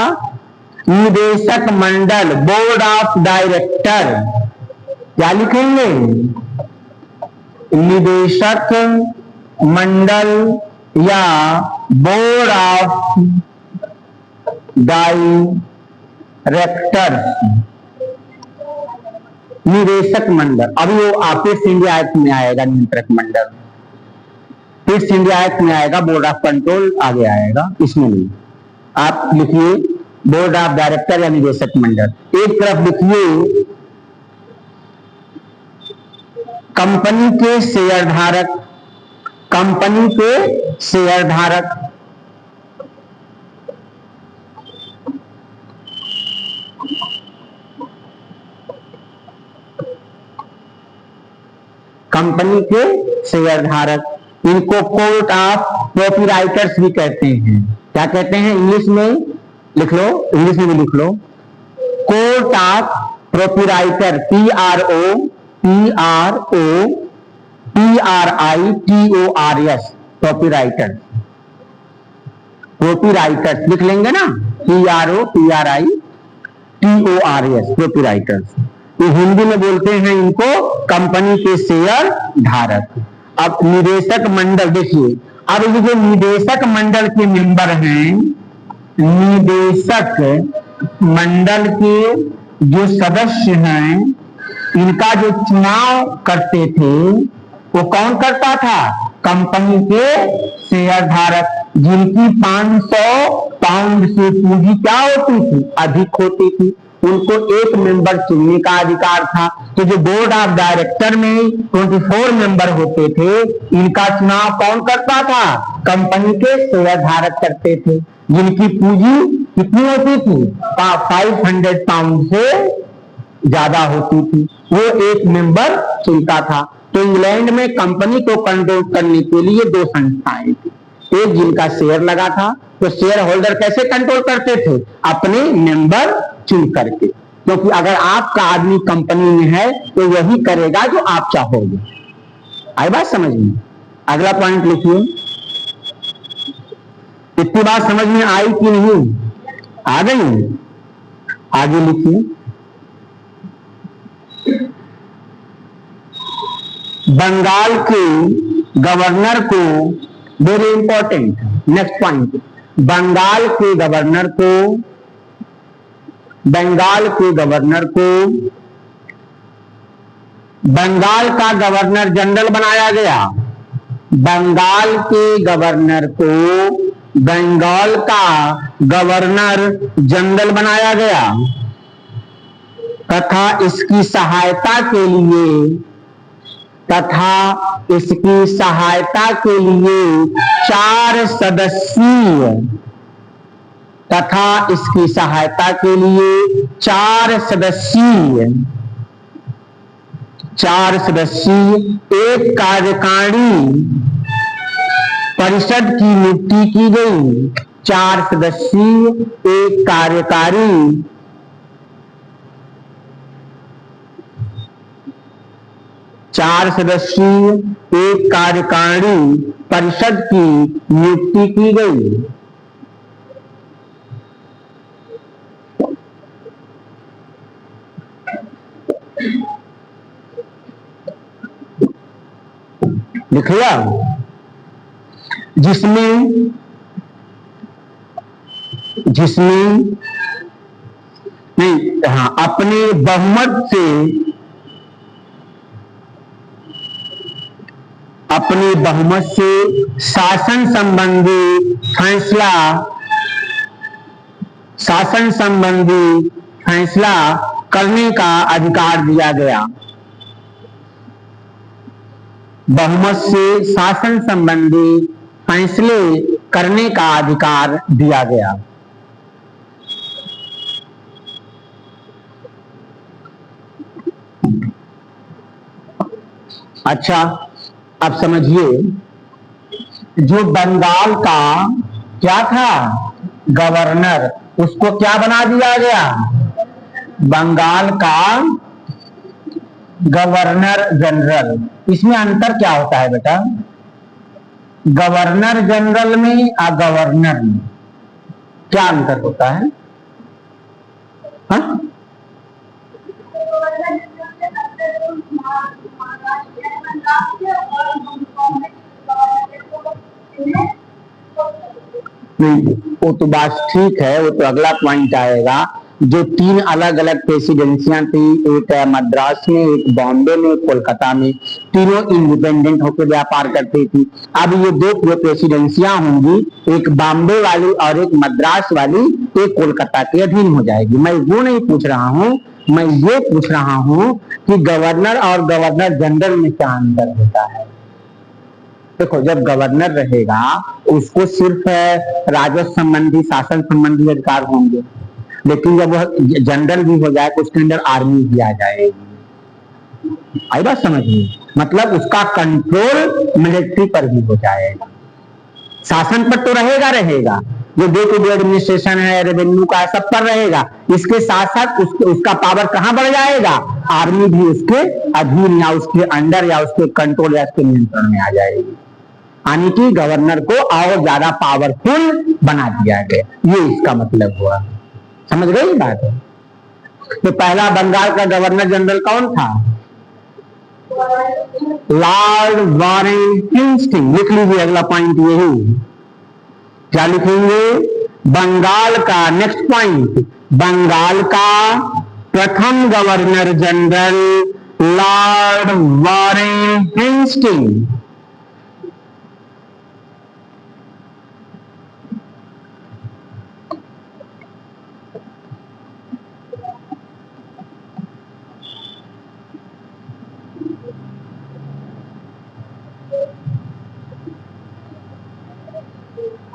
निदेशक मंडल, बोर्ड ऑफ डायरेक्टर। क्या लिखेंगे? निदेशक मंडल या बोर्ड ऑफ डायरेक्टर। निदेशक मंडल, अभी वो आपस इंडिया एक्ट में आएगा, नियंत्रक मंडल फिर इंडिया एक्ट में आएगा, बोर्ड ऑफ कंट्रोल आगे आएगा, इसमें नहीं। आप लिखिए बोर्ड ऑफ डायरेक्टर या निदेशक मंडल। एक तरफ लिखिए कंपनी के शेयरधारक, कंपनी के शेयरधारक, कंपनी के शेयरधारक, इनको कोर्ट ऑफ प्रोप्राइटर्स भी कहते हैं। क्या कहते हैं? इंग्लिश में लिख लो, इंग्लिश में भी लिख लो, court of proprietor, PROPRITORS, proprietor, proprietors लिख लेंगे ना, PROPRITORS, प्रोप्राइटर्स। ये हिंदी में बोलते हैं इनको कंपनी के शेयर धारक। अब निदेशक मंडल देखिए, अब ये जो निदेशक मंडल के मेंबर हैं, निदेशक मंडल के जो सदस्य हैं, इनका जो चुनाव करते थे वो कौन करता था? कंपनी के शेयरधारक, जिनकी 500 पाउंड से पूंजी क्या होती थी? अधिक होती थी। उनको एक मेंबर चुनने का अधिकार था। तो जो बोर्ड ऑफ डायरेक्टर में 24 मेंबर होते थे, इनका चुनाव कौन करता था? कंपनी के शेयरधारक करते थे, जिनकी पूंजी कितनी होती थी? 500 पाउंड से ज्यादा होती थी। वो एक मेंबर चुनता था। तो इंग्लैंड में कंपनी को कंट्रोल करने के लिए 2 संस्थाएं थी। एक जिनका शेयर लगा था, तो शेयर होल्डर कैसे कंट्रोल करते थे? अपने मेंबर चुन करके, क्योंकि अगर आपका आदमी कंपनी में है तो वही करेगा जो आप चाहोगे। आई बात समझ में? अगला पॉइंट लिखिए, इतनी बात समझ में आई कि नहीं? आ गई? आगे लिखिए, बंगाल के गवर्नर को, very important next point, Bengal के गवर्नर को बंगाल का गवर्नर जनरल बनाया गया। बंगाल के गवर्नर को बंगाल का गवर्नर जनरल बनाया गया तथा इसकी सहायता के लिए 4 सदस्यीय एक कार्यकारिणी परिषद की नियुक्ति की गई। 4 सदस्यीय एक कार्यकारी परिषद की नियुक्ति की गई। लिख लिया? जिसमें नहीं, हाँ, अपने बहुमत से शासन संबंधी फैसला करने का अधिकार दिया गया। बहुमत से शासन संबंधी फैसले करने का अधिकार दिया गया। अच्छा, अब समझिए, जो बंगाल का क्या था गवर्नर, उसको क्या बना दिया गया? बंगाल का गवर्नर जनरल। इसमें अंतर क्या होता है बेटा? गवर्नर जनरल में और गवर्नर में क्या अंतर होता है? हाँ? नहीं, वो तो बात ठीक है, वो तो अगला पॉइंट आएगा। जो 3 अलग अलग प्रेसिडेंसियां थी, एक मद्रास में, एक बॉम्बे में, एक कोलकाता में, तीनों इंडिपेंडेंट होकर व्यापार करती थी। अब ये 2 प्रेसिडेंसियां होंगी, एक बॉम्बे वाली और एक मद्रास वाली, एक कोलकाता के अधीन हो जाएगी। मैं वो नहीं पूछ रहा हूँ, मैं ये पूछ रहा हूँ कि गवर्नर और गवर्नर जनरल में क्या अंतर होता है। देखो, जब गवर्नर रहेगा उसको सिर्फ राजस्व संबंधी, शासन संबंधी अधिकार होंगे, लेकिन जब वह जनरल भी हो जाए तो उसके अंदर आर्मी भी आ जाएगी। आई बात समझ में? मतलब उसका कंट्रोल मिलिट्री पर भी हो जाएगा। शासन पर तो रहेगा, जो डे टू डे एडमिनिस्ट्रेशन है, रेवेन्यू का, सब पर रहेगा। इसके साथ साथ उसका पावर कहां बढ़ जाएगा? आर्मी भी उसके अधीन या उसके अंडर या उसके कंट्रोल या उसके नियंत्रण में आ जाएगी। यानी कि गवर्नर को और ज्यादा पावरफुल बना दिया गया, ये इसका मतलब हुआ। समझ गई बात? तो पहला बंगाल का गवर्नर जनरल कौन था? Lord Warren Hastings. लिख लीजिए, अगला पॉइंट यही। क्या लिखेंगे? बंगाल का, नेक्स्ट पॉइंट, बंगाल का प्रथम governor general Lord Warren Hastings.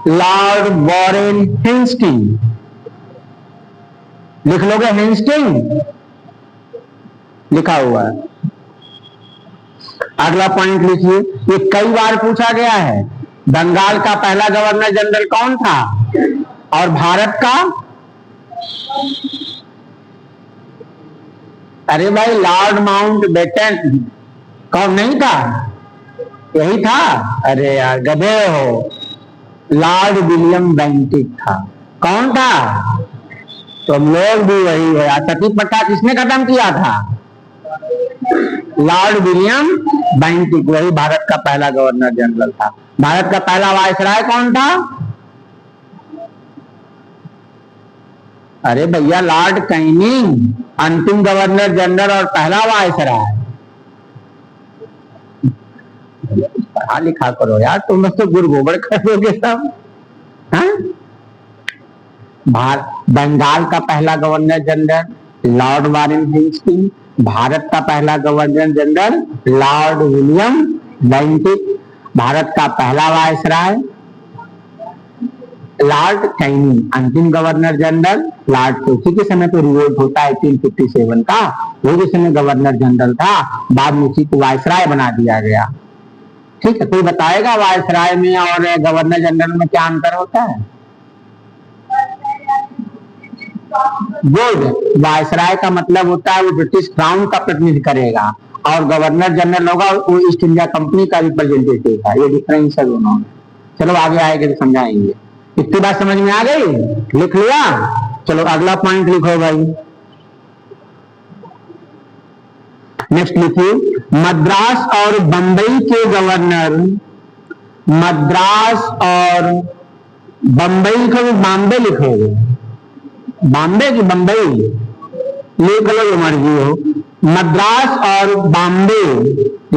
Lord Warren Hastings. लिख लोगे हेस्टिंग्स? लिखा हुआ है। अगला पॉइंट लिखिए, ये कई बार पूछा गया है। बंगाल का पहला गवर्नर जनरल कौन था? और भारत का? अरे भाई, लॉर्ड माउंटबेटन। कौन नहीं था? यही था। अरे यार, गधे हो। लॉर्ड विलियम बेंटिक था। कौन था? तुम लोग भी वही है। सती प्रथा किसने खत्म किया था? लॉर्ड विलियम बेंटिक, वही भारत का पहला गवर्नर जनरल था। भारत का पहला वायसराय कौन था? अरे भैया, लॉर्ड कैनिंग अंतिम गवर्नर जनरल और पहला वायसराय। पढ़ा लिखा करो यार, तुम लोग तो गुड़ गोबर कर दोगे सब। हाँ? बंगाल का पहला governor general lord Warren Hastings, Bharat का पहला governor general lord William Bentinck, Bharat का पहला वायसराय लॉर्ड कैनिंग, अंतिम गवर्नर जनरल लॉर्ड, उसी के समय तो रिवोल्ट होता है 1857 का, वो जिस समय गवर्नर जनरल था, बाद में उसी को वायसराय बना दिया गया। ठीक है, कोई बताएगा वायसराय में और गवर्नर जनरल में क्या अंतर होता है? गुड, वायसराय का मतलब होता है वो ब्रिटिश क्राउन का प्रतिनिधित्व करेगा, और गवर्नर जनरल होगा वो ईस्ट इंडिया कंपनी का रिप्रेजेंटेटिव था। ये डिफरेंस है दोनों में। चलो आगे आएंगे तो समझाएंगे। इतनी बात समझ में आ गई? लिख लिया? चलो अगला पॉइंट लिखो भाई। नेक्स्ट लिखिए, मद्रास और बंबई के गवर्नर, मद्रास और बंबई को बॉम्बे लिखोगे, बॉम्बे की बंबई लिख लो जो मर्जी हो। मद्रास और बॉम्बे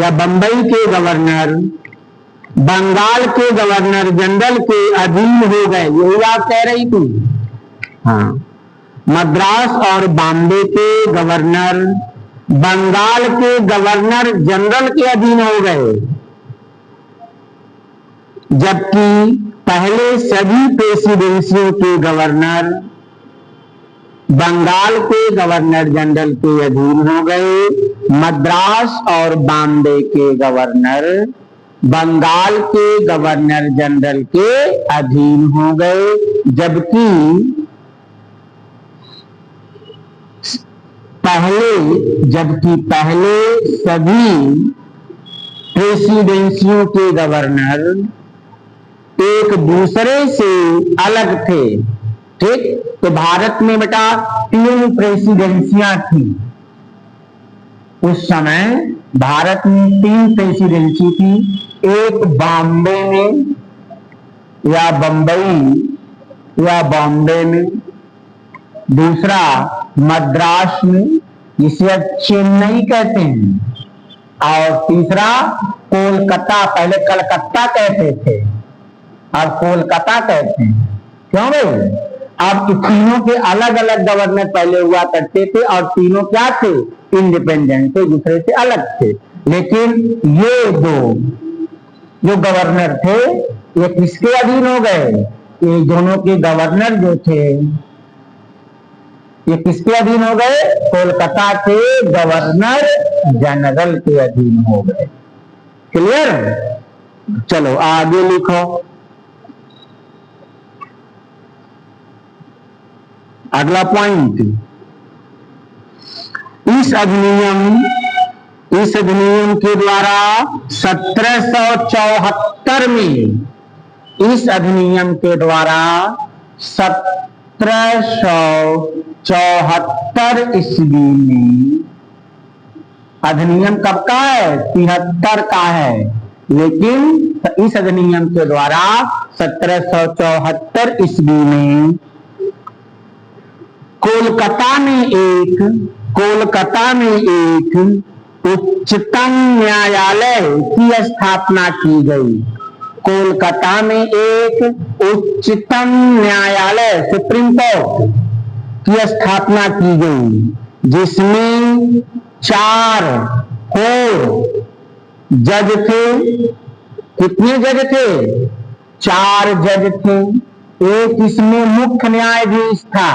या बंबई के गवर्नर बंगाल के गवर्नर जनरल के अधीन हो गए, यही आप कह रही थी। हाँ, मद्रास और बॉम्बे के गवर्नर बंगाल के गवर्नर जनरल के अधीन हो गए, जबकि पहले सभी प्रेसिडेंसियों के गवर्नर बंगाल के गवर्नर जनरल के अधीन हो गए। मद्रास और बॉम्बे के गवर्नर बंगाल के गवर्नर जनरल के अधीन हो गए, जबकि पहले सभी प्रेसिडेंसियों के गवर्नर एक दूसरे से अलग थे। ठीक, तो भारत में बेटा 3 प्रेसिडेंसियां थी उस समय। भारत में 3 प्रेसिडेंसी थी, एक बॉम्बे में या बंबई या बॉम्बे में, दूसरा मद्रास में जिसे चेन्नई कहते हैं, और तीसरा कोलकाता, पहले कलकत्ता कहते थे और कोलकाता कहते हैं। क्यों भाई? अब तीनों के अलग अलग गवर्नर पहले हुआ करते थे और तीनों क्या थे? इंडिपेंडेंट थे, दूसरे से अलग थे। लेकिन ये दो जो गवर्नर थे ये किसके अधीन हो गए? ये दोनों के गवर्नर जो थे ये किसके अधीन हो गए? कोलकाता के गवर्नर जनरल के अधीन हो गए। क्लियर? चलो आगे लिखो। अगला पॉइंट, इस अधिनियम के द्वारा 1774 में, इस अधिनियम के द्वारा 1774 ईस्वी में, अधिनियम कब का है? 73 का है, लेकिन इस अधिनियम के द्वारा 1774 ईस्वी में कोलकाता में एक उच्चतम न्यायालय की स्थापना की गई। कोलकाता में एक उच्चतम न्यायालय, सुप्रीम कोर्ट की स्थापना की गई, जिसमें 4 जज थे। कितने जज थे? 4 जज थे। एक इसमें मुख्य न्यायाधीश था,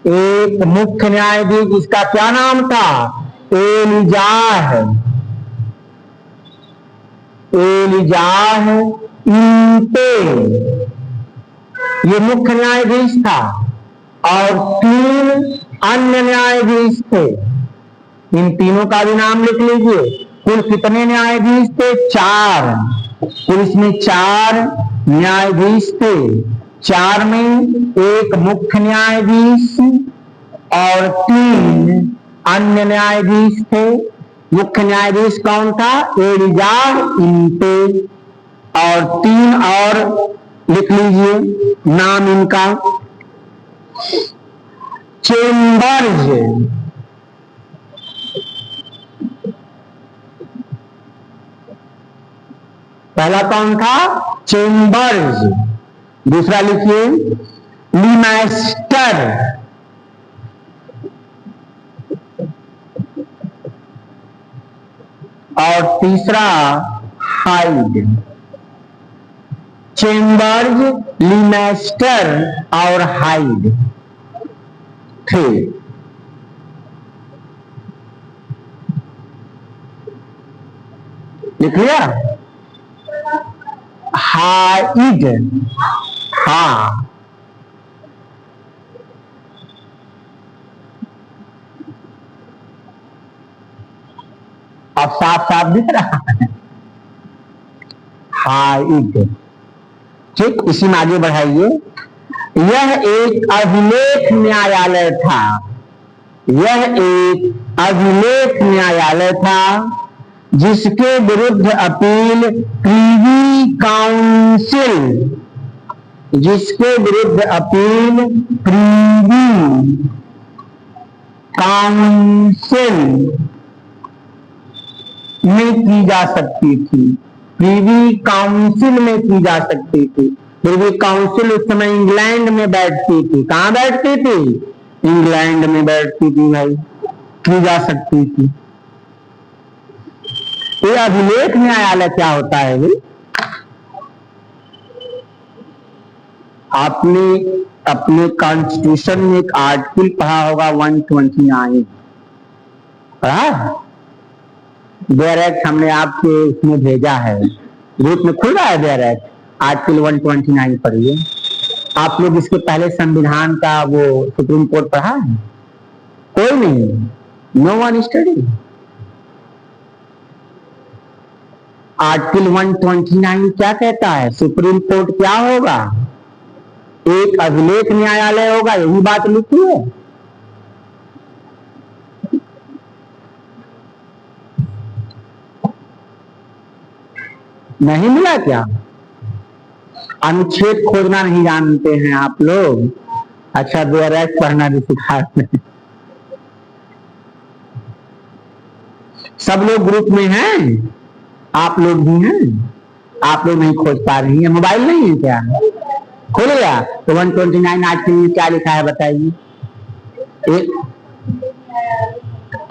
एक मुख्य न्यायाधीश जिसका क्या नाम था? एलिजाह इंटे, ये मुख्य न्यायाधीश था, और 3 अन्य न्यायाधीश थे। इन तीनों का भी नाम लिख लीजिए। कुल कितने न्यायाधीश थे? 4। कुल इसमें 4 न्यायाधीश थे। 4 में एक मुख्य न्यायाधीश और 3 अन्य न्यायाधीश थे। मुख्य न्यायाधीश कौन था? एलिजाह इंटे, और 3 और लिख लीजिए नाम इनका। चेम्बर्स, पहला कौन था? चेम्बर्स। दूसरा लिखिए लीमास्टर, और तीसरा हाइड। चेम्बर्स, लीमास्टर और हाइड थे। लिख लिया? हाइड, हाँ, अब साफ साफ दिख रहा है। हाइड, ठीक। इसी में आगे बढ़ाइए। यह एक अभिलेख न्यायालय था, यह एक अभिलेख न्यायालय था जिसके विरुद्ध अपील प्रीवी काउंसिल, जिसके विरुद्ध अपील प्रीवी काउंसिल में की जा सकती थी। प्रीवी काउंसिल में की जा सकती थी। प्रीवी काउंसिल उस समय इंग्लैंड में बैठती थी। कहां बैठती थी? इंग्लैंड में बैठती थी भाई, की जा सकती थी। ये अभिलेख न्यायालय क्या होता है भाई? आपने अपने कॉन्स्टिट्यूशन में एक आर्टिकल पढ़ा होगा 129, पढ़ा? बेयर एक्ट हमने आपके उसमें भेजा है, ग्रुप में खुल रहा है बेयर एक्ट, आर्टिकल 129 पढ़िए। आप लोग इसके पहले संविधान का वो सुप्रीम कोर्ट पढ़ा है? कोई नहीं, नो वन स्टडी। आर्टिकल 129 क्या कहता है? सुप्रीम कोर्ट क्या होगा? एक अभिलेख न्यायालय होगा, यही बात लिखी है। नहीं मिला क्या? अनुच्छेद खोजना नहीं जानते हैं आप लोग? अच्छा, बेयर एक्ट पढ़ना भी सिखाते हैं। सब लोग ग्रुप में हैं, आप लोग भी हैं, आप लोग नहीं खोज पा रही है। मोबाइल नहीं है क्या? खोल गया? तो 129 आर्टिकल में क्या लिखा है बताइए?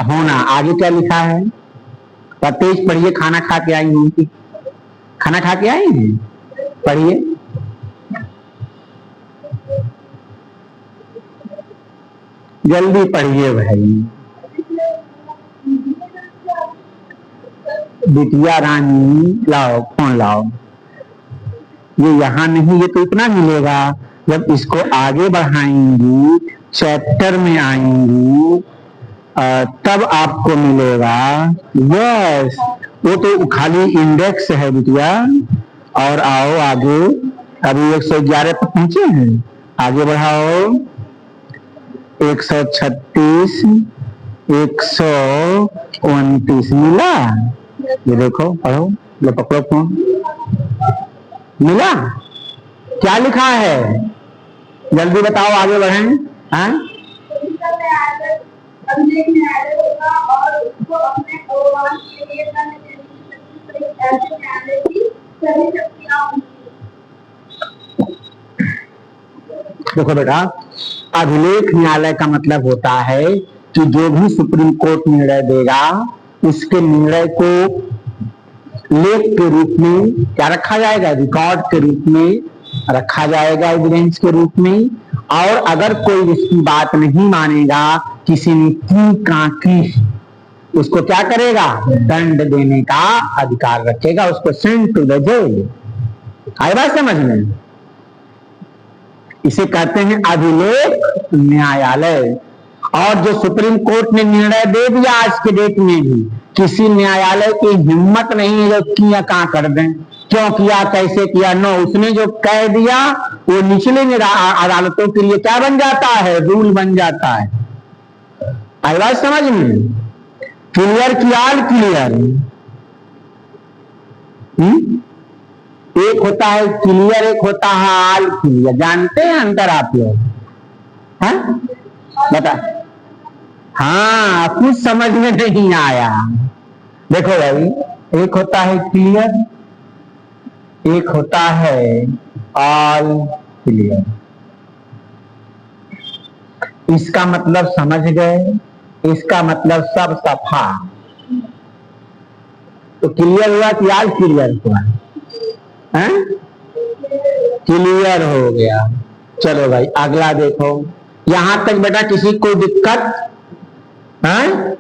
होना, आगे क्या लिखा है? तेज पढ़िए, खाना खा के आई होंगी। खाना खा के आई हैं? पढ़िए। जल्दी पढ़िए भाई। बिटिया रानी लाओ, फोन लाओ। ये यहाँ नहीं, ये तो इतना मिलेगा। जब इसको आगे बढ़ाएंगी, चैप्टर में आएंगी, तब आपको मिलेगा। यस, वो तो खाली इंडेक्स है बिटिया। और आओ आगे, अभी 111 पर पहुंचे हैं, आगे बढ़ाओ। 136, 129 मिला? ये देखो, पढ़ो, लो पकड़ो फोन। मिला? क्या लिखा है? जल्दी बताओ, आगे बढ़ें। हाँ, देखो बेटा, अभिलेख न्यायालय का मतलब होता है कि जो भी सुप्रीम कोर्ट निर्णय देगा, उसके निर्णय को लेख के रूप में क्या रखा जाएगा? रिकॉर्ड के रूप में रखा जाएगा, एविडेंस के रूप में। और अगर कोई इसकी बात नहीं मानेगा, किसी ने की काकी, उसको क्या करेगा? दंड देने का अधिकार रखेगा, उसको सेंड टू द जेल। आई बात समझ में? इसे कहते हैं अभिलेख न्यायालय। और जो सुप्रीम कोर्ट ने निर्णय दे दिया, आज के डेट में भी किसी न्यायालय की हिम्मत नहीं है जो किया कहां कर दें, क्यों किया, कैसे किया। नो, उसने जो कह दिया वो निचले अदालतों के लिए क्या बन जाता है? रूल बन जाता है। आई बात समझ में? क्लियर किया? क्लियर? एक होता है क्लियर, एक होता है ऑल क्लियर। जानते हैं अंतर आप लोग? बता। हाँ, कुछ समझ में नहीं आया। देखो भाई, एक होता है क्लियर, एक होता है ऑल क्लियर। इसका मतलब समझ गए, इसका मतलब सब सफा। तो क्लियर हुआ कि ऑल क्लियर हुआ? हैं? क्लियर हो गया। चलो भाई अगला देखो। यहां तक बेटा किसी को दिक्कत है?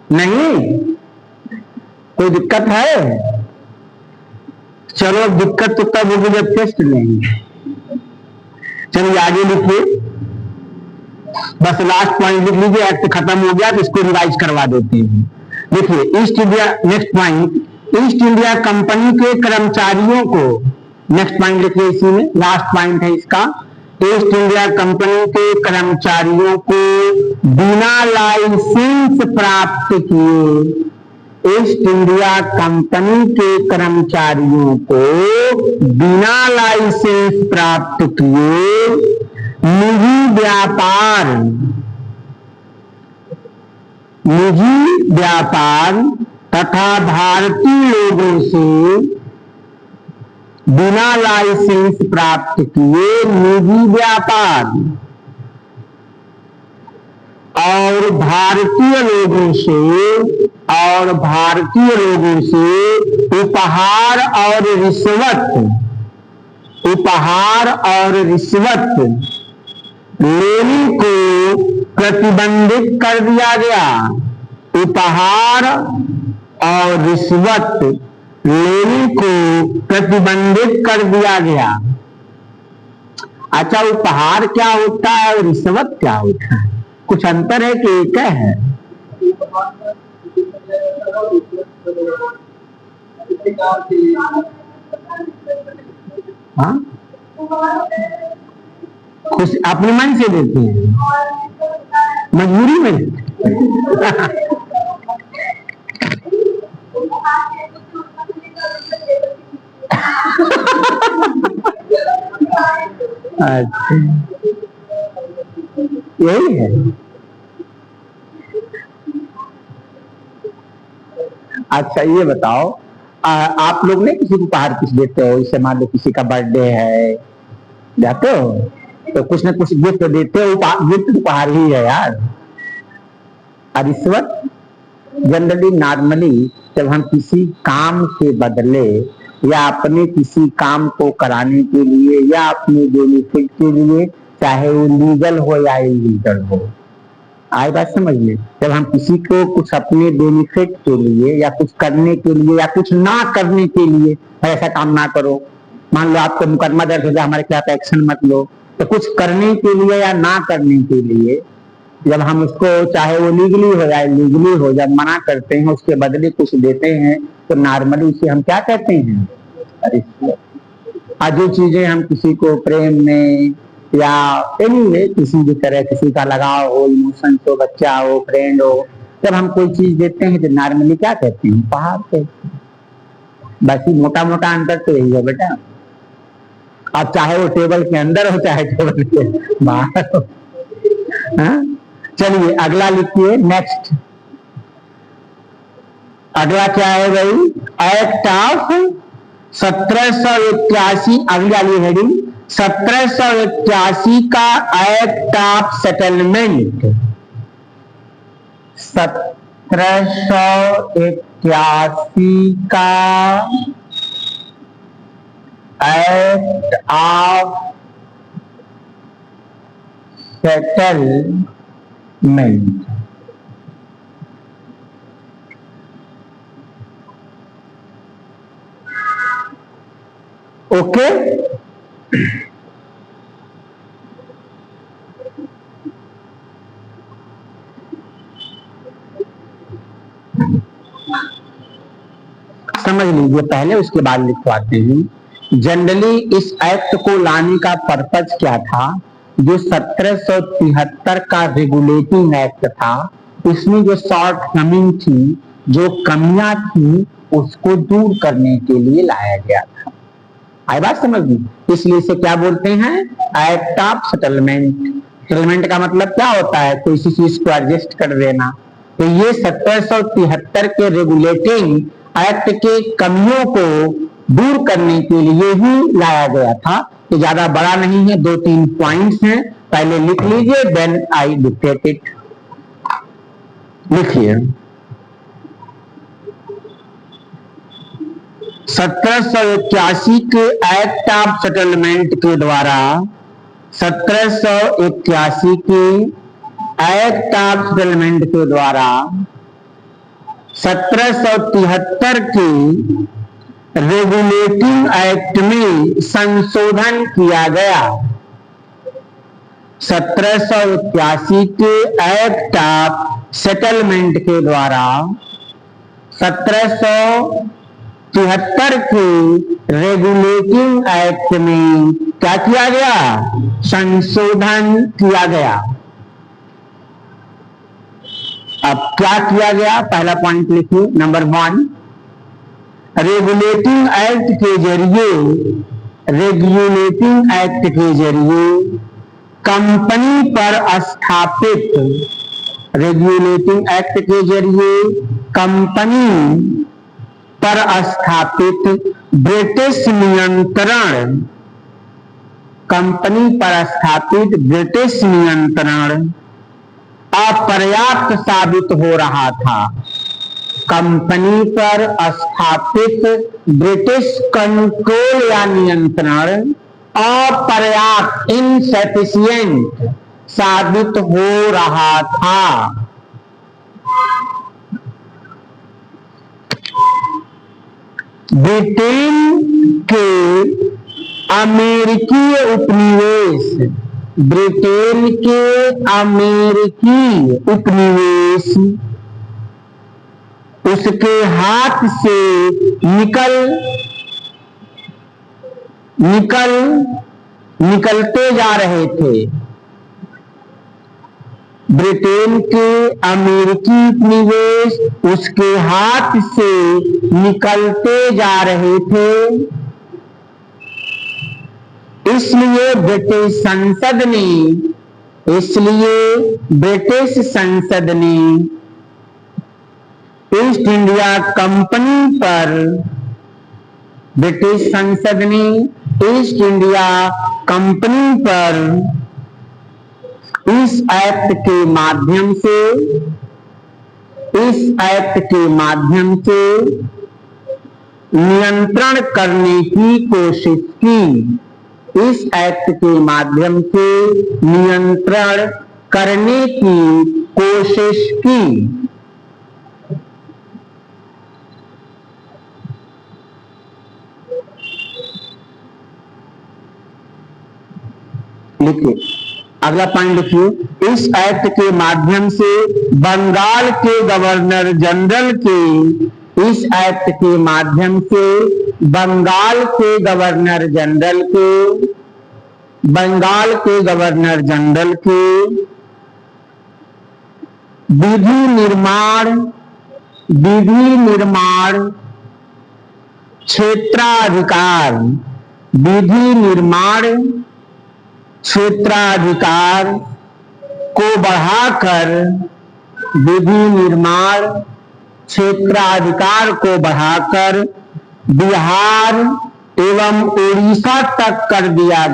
नहीं, कोई दिक्कत है? चलो दिक्कत तो तब होगी जब टेस्ट लेंगे। चलिए आगे लिखिए, बस लास्ट पॉइंट लिख लीजिए, एक्ट खत्म हो गया तो इसको रिवाइज करवा देते हैं। देखिए east India, next point, east India company के कर्मचारियों को, नेक्स्ट पॉइंट लिखिए इसी में, लास्ट पॉइंट है इसका। ईस्ट इंडिया कंपनी के कर्मचारियों को बिना लाइसेंस प्राप्त किए, ईस्ट इंडिया कंपनी के कर्मचारियों को बिना लाइसेंस प्राप्त किए निजी व्यापार तथा भारतीय लोगों से बिना लाइसेंस प्राप्त किए निजी व्यापार और भारतीय लोगों से उपहार और रिश्वत लेने को प्रतिबंधित कर दिया गया। उपहार और रिश्वत लेने को प्रतिबंधित कर दिया गया। अच्छा, उपहार क्या होता है और रिश्वत क्या होता है? कुछ अंतर है कि एक है? हाँ, खुश अपने मन से देते हैं, मजबूरी में अच्छा, यही है। अच्छा ये बताओ, आप लोग ने किसी को उपहार कुछ देते हो? जैसे मान लो किसी का बर्थडे है, जाते हो तो कुछ ना कुछ गिफ्ट देते हो, गिफ्ट उपहार ही है यार। और रिश्वत जनरली नॉर्मली जब हम किसी काम के बदले या अपने किसी काम को कराने के लिए या अपने बेनिफिट के लिए, चाहे वो लीगल हो या इलीगल हो, आई बात समझ में, जब हम किसी को कुछ अपने बेनिफिट के लिए या कुछ करने के लिए या कुछ ना करने के लिए, ऐसा काम ना करो, मान लो आपको मुकदमा दर्ज हो जाए, हमारे खिलाफ एक्शन मत लो, तो कुछ करने के लिए या ना करने के लिए जब हम उसको, चाहे वो लीगली हो या इलीगली हो, जब मना करते हैं, उसके बदले कुछ देते हैं, तो नॉर्मली उसे हम क्या कहते हैं? जो चीजें हम किसी को प्रेम में या एनीवे किसी भी तरह किसी का लगाव हो, इमोशन हो, बच्चा हो, फ्रेंड हो, जब हम कोई चीज देते हैं तो नॉर्मली क्या कहते हैं? उपहार कहते हैं। बाकी मोटा मोटा अंतर तो यही है बेटा। अब चाहे वो टेबल के अंदर हो चाहे टेबल के बाहर हो। चलिए अगला लिखिए, नेक्स्ट। अगला क्या है भाई? एक्ट ऑफ 1781, अगली वाली हेडिंग 1781 का एक्ट ऑफ सेटलमेंट। 1781 का एक्ट ऑफ सेटलमेंट। ओके, समझ लीजिए पहले, उसके बाद लिखवाते हैं। जनरली इस एक्ट को लाने का पर्पज क्या था? जो 1773 का रेगुलेटिंग एक्ट था, इसमें जो शॉर्ट कमिंग थी, जो कमियां थी, उसको दूर करने के लिए लाया गया था। आई बात समझ ली? इसलिए इसे क्या बोलते हैं? Act of settlement. सेटलमेंट का मतलब क्या होता है? किसी चीज को एडजस्ट कर देना। तो ये 1773 के रेगुलेटिंग एक्ट के कमियों को दूर करने के लिए ही लाया गया था। ये ज्यादा बड़ा नहीं है, 2-3 पॉइंट्स हैं, पहले लिख लीजिए, देन आई डिक्टेट इट। लिखिए, 1781 के एक्ट ऑफ सेटलमेंट के द्वारा 1781 के एक्ट ऑफ सेटलमेंट के द्वारा 1773 के रेगुलेटिंग एक्ट में संशोधन किया गया। 1781 के एक्ट ऑफ सेटलमेंट के द्वारा 1773 के रेगुलेटिंग एक्ट में क्या किया गया? संशोधन किया गया। अब क्या किया गया? पहला पॉइंट लिखिए, नंबर 1, रेगुलेटिंग एक्ट के जरिए कंपनी पर स्थापित रेगुलेटिंग एक्ट के जरिए कंपनी पर स्थापित ब्रिटिश नियंत्रण अपर्याप्त साबित हो रहा था। कंपनी पर स्थापित ब्रिटिश कंट्रोल या नियंत्रण अपर्याप्त, इनसफिशिएंट साबित हो रहा था। ब्रिटेन के अमेरिकी उपनिवेश उसके हाथ से निकलते जा रहे थे। ब्रिटेन के अमेरिकी उपनिवेश उसके हाथ से निकलते जा रहे थे, इसलिए ब्रिटिश संसद ने ईस्ट इंडिया कंपनी पर इस एक्ट के माध्यम से नियंत्रण करने की कोशिश की। इस एक्ट के माध्यम से नियंत्रण करने की कोशिश की। लिखिए, अगला पॉइंट लिखिए, इस एक्ट के माध्यम से बंगाल के गवर्नर जनरल के विधि निर्माण क्षेत्राधिकार को बढ़ाकर बिहार एवं उड़ीसा तक कर दिया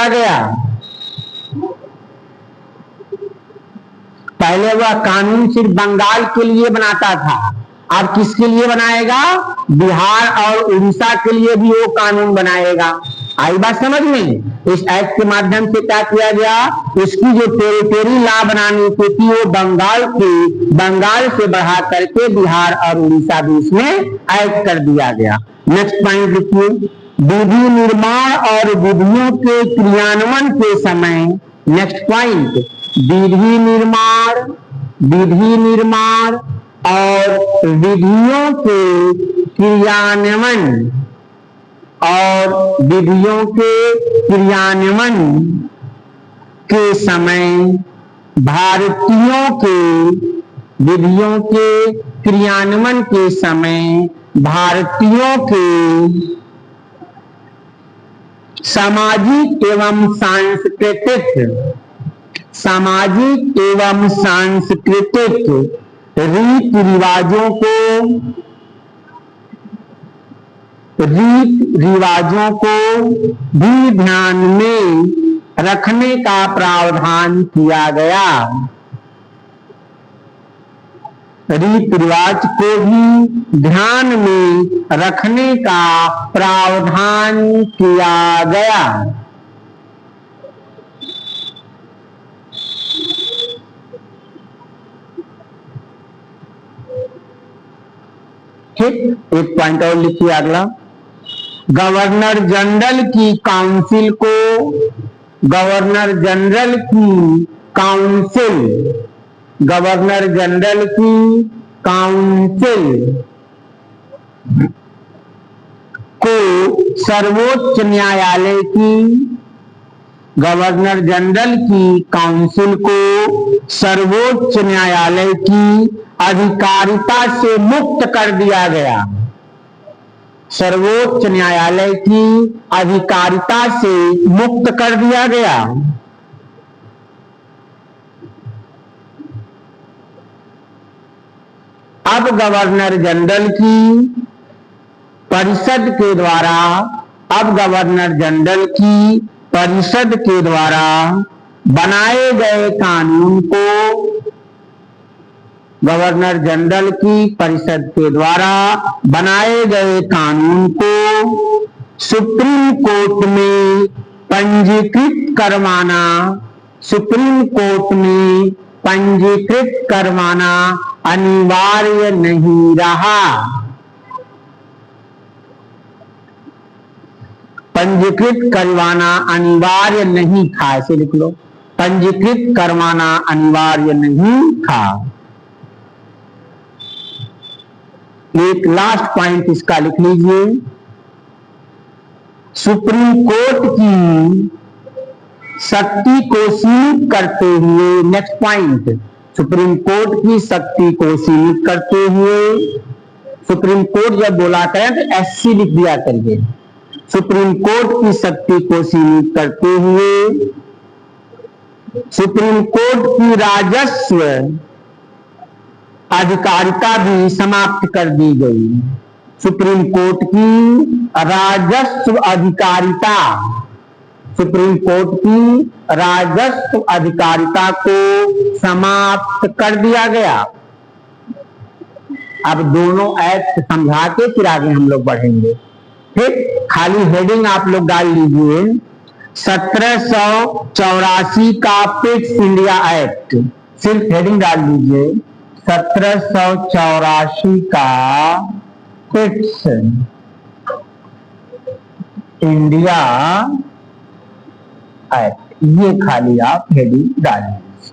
गया। पहले वह कानून सिर्फ बंगाल के लिए बनाता था, अब किसके लिए बनाएगा? बिहार और उड़ीसा के लिए भी वो कानून बनाएगा। आई बात समझ में? इस एक्ट के माध्यम से क्या किया गया? उसकी जो टेरिटरी लॉ बनानी थी वो बंगाल से बढ़ा करके बिहार और उड़ीसा भी इसमें ऐड कर दिया गया। नेक्स्ट पॉइंट लिखिए, विधि निर्माण और विधियों के क्रियान्वयन के समय। नेक्स्ट पॉइंट, विधि निर्माण और विधियों के क्रियान्वयन के समय भारतीयों के सामाजिक एवं सांस्कृतिक रीति रिवाजों को भी ध्यान में रखने का प्रावधान किया गया। रीति रिवाज को भी ध्यान में रखने का प्रावधान किया गया। ठीक, एक पॉइंट और लिखिए अगला। गवर्नर जनरल की काउंसिल को सर्वोच्च न्यायालय की अधिकारिता से मुक्त कर दिया गया। सर्वोच्च न्यायालय की अधिकारिता से मुक्त कर दिया गया। अब गवर्नर जनरल की परिषद के द्वारा बनाए गए कानून को सुप्रीम कोर्ट में पंजीकृत करवाना अनिवार्य नहीं रहा। पंजीकृत करवाना अनिवार्य नहीं था, ऐसे लिख लो, पंजीकृत करवाना अनिवार्य नहीं था। एक लास्ट पॉइंट इसका लिख लीजिए। सुप्रीम कोर्ट की शक्ति को सीमित करते हुए, नेक्स्ट पॉइंट, सुप्रीम कोर्ट की शक्ति को सीमित करते हुए, सुप्रीम कोर्ट जब बोला करें तो एससी लिख दिया करिए। सुप्रीम कोर्ट की शक्ति को सीमित करते हुए सुप्रीम कोर्ट की राजस्व अधिकारिता भी समाप्त कर दी गई। सुप्रीम कोर्ट की राजस्व अधिकारिता को समाप्त कर दिया गया। अब दोनों एक्ट समझा के फिर आगे हम लोग बढ़ेंगे। ठीक, खाली हेडिंग आप लोग डाल लीजिए 1784 का पिट्स इंडिया एक्ट, सिर्फ हेडिंग डाल दीजिए 1784 का पिट्स इंडिया एक्ट, ये खाली आप हेडिंग डाल दीजिए।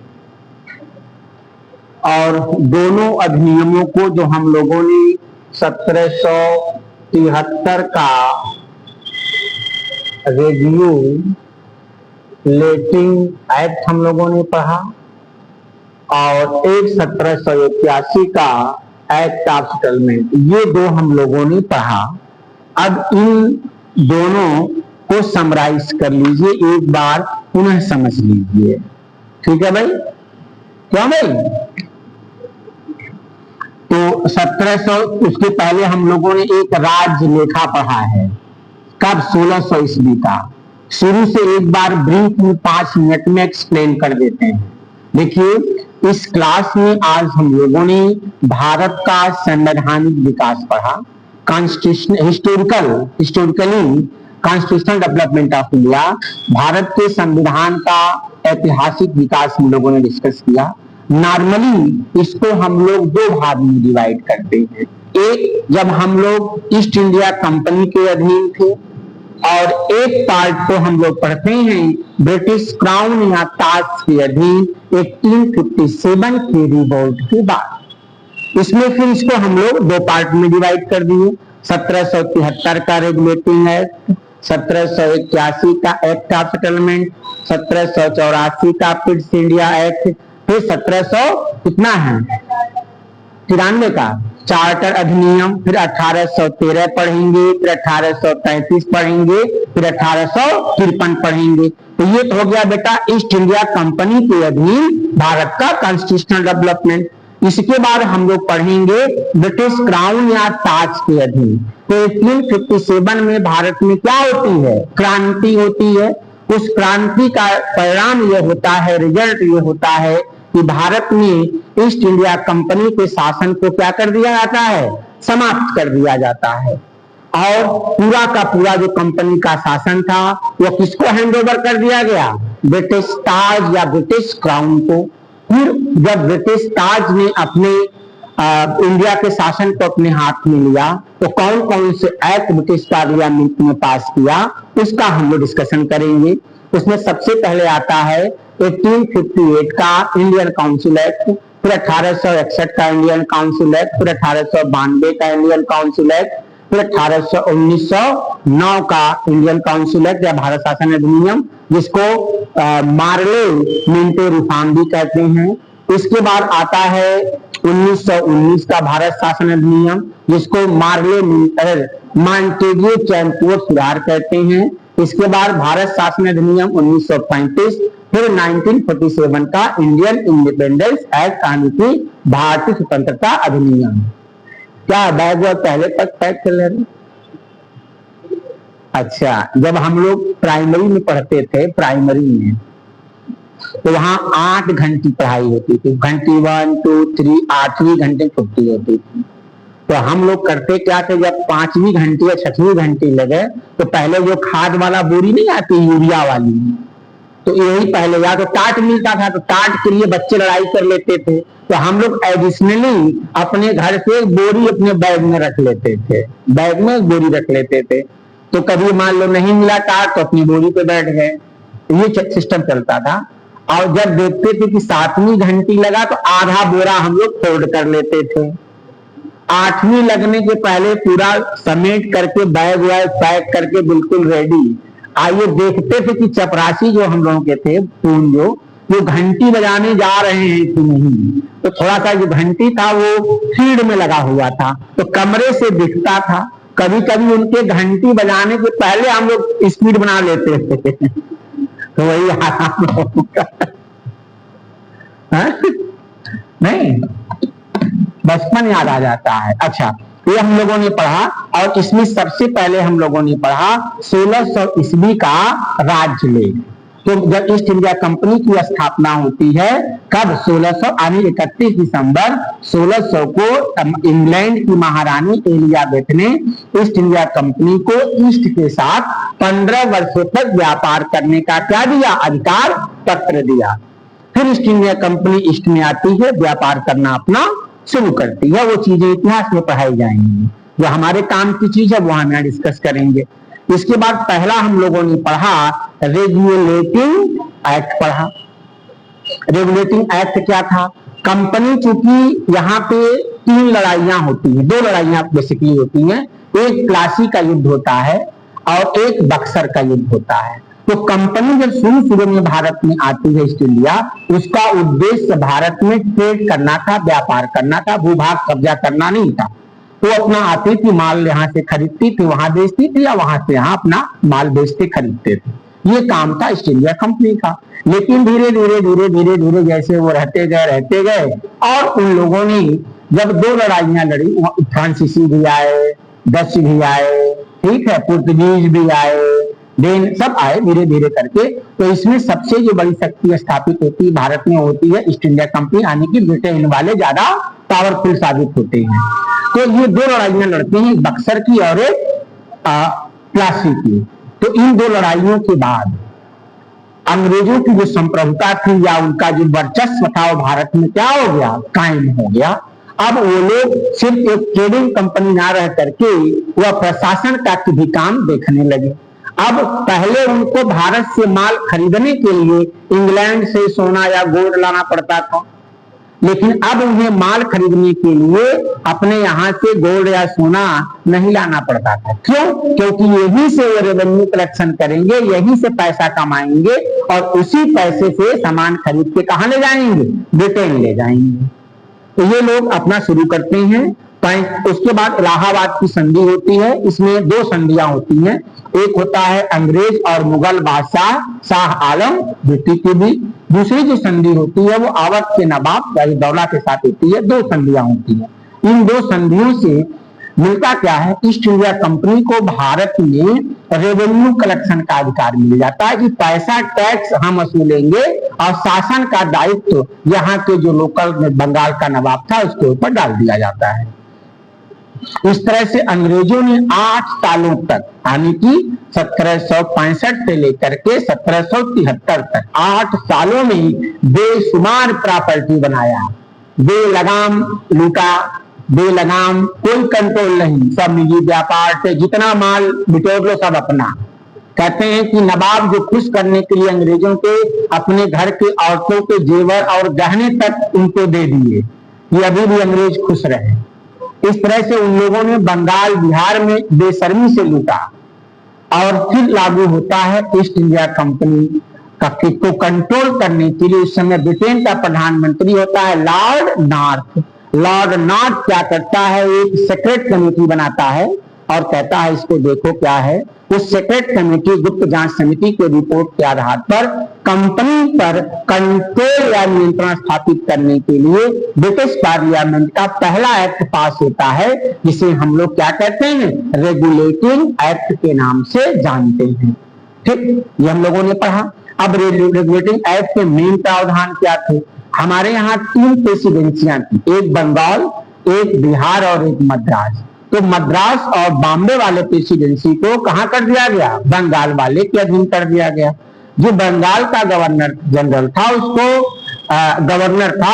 और दोनों अधिनियमों को जो हम लोगों ने 1773 का रेगुलेटिंग एक्ट हम लोगों ने पढ़ा और एक 1781 का एक्ट ऑफ सेटलमेंट, ये दो हम लोगों ने पढ़ा। अब इन दोनों को समराइज कर लीजिए, एक बार पुनः समझ लीजिए। ठीक है भाई, क्यों भाई? तो 1700, उसके पहले हम लोगों ने एक राज्य लेखा पढ़ा है, कब 1600 ईस्वी का। शुरू से एक बार ब्रीफ में 5 मिनट में एक्सप्लेन कर देते हैं। देखिए, इस क्लास में आज हम लोगों ने भारत का संवैधानिक विकास पढ़ा, historically constitutional development of India, Bharat के संविधान का ऐतिहासिक विकास हम लोगों ने डिस्कस किया। नॉर्मली इसको हम लोग दो भाग में डिवाइड करते हैं। एक, जब हम लोग ईस्ट इंडिया कंपनी के अधीन थे, और एक पार्ट को हम लोग पढ़ते हैं ब्रिटिश क्राउन या ताज के अधीन 1857 के रिवोल्ट के बाद। इसमें फिर इसको हम लोग दो पार्ट में डिवाइड कर दिए, 1773 का रेगुलेटिंग एक्ट, 1781 का एक्ट ऑफ सेटलमेंट, 1784 का पिट्स इंडिया एक्ट, फिर 1700 कितना है 93 का चार्टर अधिनियम, फिर 1813 पढ़ेंगे, फिर 1833 पढ़ेंगे, फिर 1853 पढ़ेंगे। तो ये तो हो गया बेटा ईस्ट इंडिया कंपनी के अधीन भारत का कॉन्स्टिट्यूशनल डेवलपमेंट। इसके बाद हम लोग पढ़ेंगे ब्रिटिश क्राउन या ताज के अधीन। तो 1857 में भारत में क्या होती है, क्रांति होती है। उस क्रांति का परिणाम यह होता है, रिजल्ट ये होता है कि भारत में ईस्ट इंडिया कंपनी के शासन को क्या कर दिया जाता है, समाप्त कर दिया जाता है। और पूरा का पूरा जो कंपनी का शासन था वो किसको हैंडओवर कर दिया गया, ब्रिटिश ताज या ब्रिटिश क्राउन को। फिर जब ब्रिटिश ताज ने अपने इंडिया के शासन को अपने हाथ में लिया तो कौन कौन से एक्ट ब्रिटिश पार्लियामेंट में पास किया उसका हम लोग डिस्कशन करेंगे। उसमें सबसे पहले आता है 1858 का इंडियन काउंसिल एक्ट, फिर 1861 का इंडियन काउंसिल एक्ट, फिर 1892 का इंडियन काउंसिल एक्ट, फिर 1909 का इंडियन काउंसिल एक्ट या भारत शासन अधिनियम, जिसको मार्ले मिंटो रिफॉर्म भी कहते हैं। इसके बाद आता है 1919 का भारत शासन अधिनियम, जिसको मार्ले मॉन्टेग्यू चैम्पुअर सुधार कहते हैं। इसके बाद भारत शासन अधिनियम 1935, फिर 1947 का इंडियन इंडिपेंडेंस एक्ट यानी कि भारतीय स्वतंत्रता अधिनियम। क्या बैग पहले तक पैक कर ले रहे? अच्छा, जब हम लोग प्राइमरी में पढ़ते थे, प्राइमरी में तो वहां 8 घंटी पढ़ाई होती थी, घंटी 1 2 3 8वीं घंटे छुट्टी होती थी। तो हम लोग करते क्या थे, जब 5वीं घंटी या 6वीं घंटी लगे तो पहले जो खाद वाला बोरी नहीं आती यूरिया वाली, तो यही पहले या तो टाट मिलता था तो टाट के लिए बच्चे लड़ाई कर लेते थे। तो हम लोग एडिशनली अपने घर से बोरी अपने बैग में रख लेते थे, बैग में बोरी रख लेते थे। तो कभी मान लो नहीं मिला टाट तो अपनी बोरी पे बैठ गए, ये सिस्टम चलता था। और जब देखते थे कि 7वीं घंटी लगा तो आधा बोरा हम लोग फोल्ड कर लेते थे। 8वीं लगने के पहले पूरा समेट करके बैग वैग पैक करके बिल्कुल रेडी। आइए देखते थे कि चपरासी जो हम लोगों के थे जो वो घंटी बजाने जा रहे हैं कि नहीं। तो थोड़ा सा जो घंटी था वो फील्ड में लगा हुआ था तो कमरे से दिखता था। कभी कभी उनके घंटी बजाने के पहले हम लोग स्पीड बना लेते थे तो वही नहीं, बचपन याद आ जाता है। अच्छा, ये हम लोगों ने पढ़ा और इसमें सबसे पहले हम लोगों ने पढ़ा 1600 ईस्वी का राज्य लेख। तो जब ईस्ट इंडिया कंपनी की स्थापना होती है कब, 1600 यानी 31 दिसंबर 1600 को इंग्लैंड की महारानी एलिजाबेथ ने ईस्ट इंडिया कंपनी को ईस्ट के साथ 15 वर्षों तक व्यापार करने का क्या दिया, अधिकार पत्र दिया। फिर ईस्ट इंडिया कंपनी ईस्ट में आती है, व्यापार करना अपना शुरू करती है। वो चीजें इतिहास में पढ़ाई जाएंगी, जो हमारे काम की चीज है वो हम यहाँ डिस्कस करेंगे। इसके बाद पहला हम लोगों ने पढ़ा रेगुलेटिंग एक्ट पढ़ा। रेगुलेटिंग एक्ट क्या था, कंपनी चूंकि यहाँ पे 3 लड़ाइयां होती हैं, 2 लड़ाइयां बेसिकली होती हैं, एक प्लासी का युद्ध होता है और एक बक्सर का युद्ध होता है। तो कंपनी जब शुरू में भारत में आती है ईस्ट इंडिया, उसका उद्देश्य भारत में ट्रेड करना था, व्यापार करना था, भूभाग कब्जा करना नहीं था। वो अपना आती थी, माल यहाँ से खरीदती थी वहां बेचती थी या वहां से यहाँ अपना माल बेचते खरीदते थे। ये काम था ईस्ट इंडिया कंपनी का। लेकिन धीरे धीरे जैसे वो रहते गए और उन लोगों ने जब 2 लड़ाइयां लड़ी, फ्रांसीसी भी आए, डच भी आए, ठीक है, पुर्तगीज भी आए, डेन सब आए धीरे धीरे करके। तो इसमें सबसे जो बड़ी शक्ति स्थापित होती है भारत में होती है ईस्ट इंडिया कंपनी, यानी कि ब्रिटेन वाले ज्यादा पावरफुल साबित होते हैं। तो ये 2 लड़ाइयां लड़ते हैं, बक्सर की और एक प्लासी की। तो इन 2 लड़ाइयों के बाद अंग्रेजों की जो संप्रभुता थी या उनका जो वर्चस्व था वो भारत में क्या हो गया, कायम हो गया। अब वो लोग सिर्फ एक ट्रेडिंग कंपनी ना रह करके वह प्रशासन का भी काम देखने लगे। अब पहले उनको भारत से माल खरीदने के लिए इंग्लैंड से सोना या गोल्ड लाना पड़ता था, लेकिन अब उन्हें माल खरीदने के लिए अपने यहाँ से गोल्ड या सोना नहीं लाना पड़ता था। क्यों? क्योंकि यहीं से वो रेवेन्यू कलेक्शन करेंगे, यहीं से पैसा कमाएंगे और उसी पैसे से सामान खरीद के कहाँ ले जाएंगे, ब्रिटेन ले जाएंगे। तो ये लोग अपना शुरू करते हैं। उसके बाद इलाहाबाद की संधि होती है। इसमें दो संधियां होती हैं, एक होता है अंग्रेज और मुगल बादशाह शाह आलम द्वितीय की भी, दूसरी जो संधि होती है वो अवध के नवाब सिराजुद्दौला के साथ होती है। दो संधियां होती हैं। इन दो संधियों से मिलता क्या है, ईस्ट इंडिया कंपनी को भारत में रेवेन्यू कलेक्शन का अधिकार मिल जाता है कि पैसा टैक्स हम वसूलेंगे और शासन का दायित्व यहाँ के जो लोकल बंगाल का नवाब था उसके ऊपर डाल दिया जाता है। इस तरह से अंग्रेजों ने 8 सालों तक यानी कि 1765 से लेकर के 1773 तक 8 सालों में बेशुमार प्रॉपर्टी बनाया, बेलगाम लूटा, बेलगाम कोई कंट्रोल नहीं, सब निजी व्यापार से जितना माल बिटोर लो सब अपना। कहते हैं कि नवाब जो खुश करने के लिए अंग्रेजों के अपने घर के औरतों के जेवर और गहने तक उनको दे दिए कि अभी भी अंग्रेज खुश रहे। इस तरह से उन लोगों ने बंगाल बिहार में बेशर्मी से लूटा। और फिर लागू होता है ईस्ट इंडिया कंपनी को कंट्रोल करने के लिए उस समय ब्रिटेन का प्रधानमंत्री होता है लॉर्ड नॉर्थ। लॉर्ड नॉर्थ क्या करता है, एक सेक्रेट कमेटी बनाता है और कहता है इसको देखो क्या है। उस सेक्रेट कमेटी गुप्त जांच समिति के रिपोर्ट के आधार पर कंपनी पर कंट्रोल या नियंत्रण स्थापित करने के लिए ब्रिटिश पार्लियामेंट का पहला एक्ट पास होता है, जिसे हम लोग क्या कहते हैं, रेगुलेटिंग एक्ट के नाम से जानते हैं। ठीक, ये हम लोगों ने पढ़ा। अब रेगुलेटिंग एक्ट के मेन प्रावधान क्या थे। हमारे यहाँ 3 प्रेसिडेंसियां थी, एक बंगाल, एक बिहार और एक मद्रास। तो मद्रास और बॉम्बे वाले प्रेसिडेंसी को कहां कर दिया गया, बंगाल वाले के अधीन कर दिया गया। जो बंगाल का गवर्नर जनरल था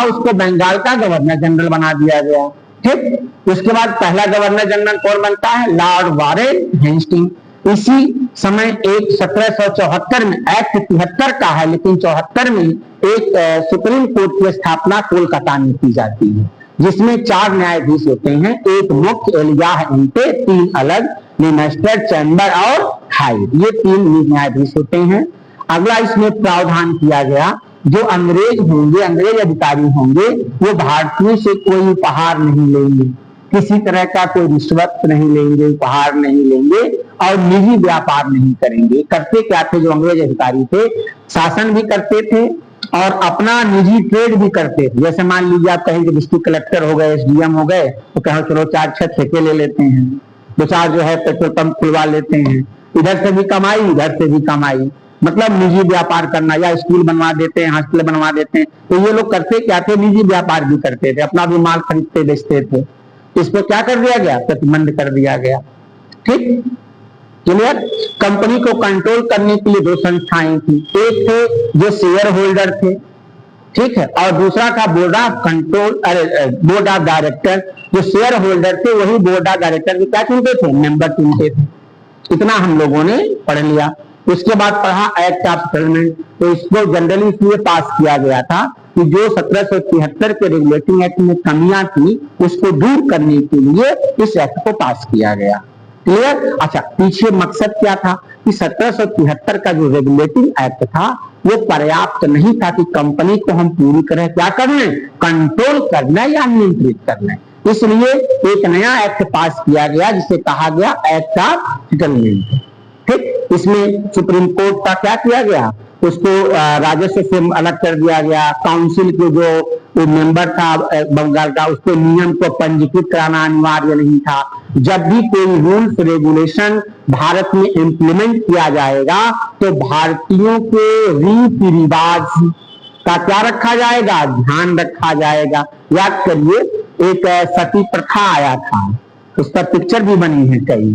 उसको बंगाल का गवर्नर जनरल बना दिया गया। ठीक, उसके बाद पहला गवर्नर जनरल कौन बनता है, लॉर्ड वारेन हेस्टिंग। इसी समय एक 1774 में एक्ट 73 का है, लेकिन 74 में एक सुप्रीम कोर्ट की स्थापना कोलकाता में की जाती है, जिसमें 4 न्यायाधीश होते हैं, एक मुख्य एलियाह इंटे, 3 अलग मिनिस्टर चैम्बर और हाई, ये 3 न्यायाधीश होते हैं। अगला इसमें प्रावधान किया गया, जो अंग्रेज होंगे, अंग्रेज अधिकारी होंगे, वो भारतीयों से कोई उपहार नहीं लेंगे, किसी तरह का कोई रिश्वत नहीं लेंगे, उपहार नहीं लेंगे और निजी व्यापार नहीं करेंगे। करते क्या थे, जो अंग्रेज अधिकारी थे शासन भी करते थे और अपना निजी ट्रेड भी करते थे। जैसे मान लीजिए आप कहीं डिस्ट्रिक्ट कलेक्टर हो गए, एसडीएम हो गए, तो कहो चलो 4-6 ठेके ले लेते हैं, 2-4 जो है पेट्रोल पंप खुलवा लेते हैं, इधर से भी कमाई उधर से भी कमाई, मतलब निजी व्यापार करना, या स्कूल बनवा देते हैं, हॉस्पिटल बनवा देते हैं। तो ये लोग करते क्या थे, निजी व्यापार भी करते थे, अपना भी माल खरीदते बेचते थे। इस पर क्या कर दिया गया, प्रतिबंध कर दिया गया। ठीक, क्लियर। कंपनी को कंट्रोल करने के लिए 2 संस्थाएं थी, एक थे जो शेयर होल्डर थे, ठीक है, और दूसरा था board of control, board of director. जो शेयर होल्डर थे वही बोर्ड ऑफ डायरेक्टर के क्या चुनते थे, मेंबर चुनते थे। इतना हम लोगों ने पढ़ लिया। उसके बाद पढ़ा एक्ट ऑफ सेटलमेंट। तो इसको जनरली इसलिए पास किया गया था कि जो 1773 के रेगुलेटिंग एक्ट में कमियां थी उसको दूर करने के लिए इस एक्ट को पास किया गया। क्लियर। अच्छा, पीछे मकसद क्या था कि 1773 का जो रेगुलेटिंग एक्ट था वो पर्याप्त नहीं था कि कंपनी को हम पूरी तरह क्या करना, कंट्रोल करना या नियंत्रित करना। इसलिए एक नया एक्ट पास किया गया जिसे कहा गया एक्ट ऑफ सेटलमेंट। ठीक, इसमें सुप्रीम कोर्ट का क्या किया गया, उसको राजस्व से अलग कर दिया गया। काउंसिल के जो मेंबर था बंगाल का, उसको नियम को पंजीकृत कराना अनिवार्य नहीं था। जब भी कोई रूल्स रेगुलेशन भारत में इंप्लीमेंट किया जाएगा तो भारतीयों के रीति रिवाज का क्या रखा जाएगा, ध्यान रखा जाएगा। याद करिए, एक सती प्रथा आया था, उस पर पिक्चर भी बनी है कई।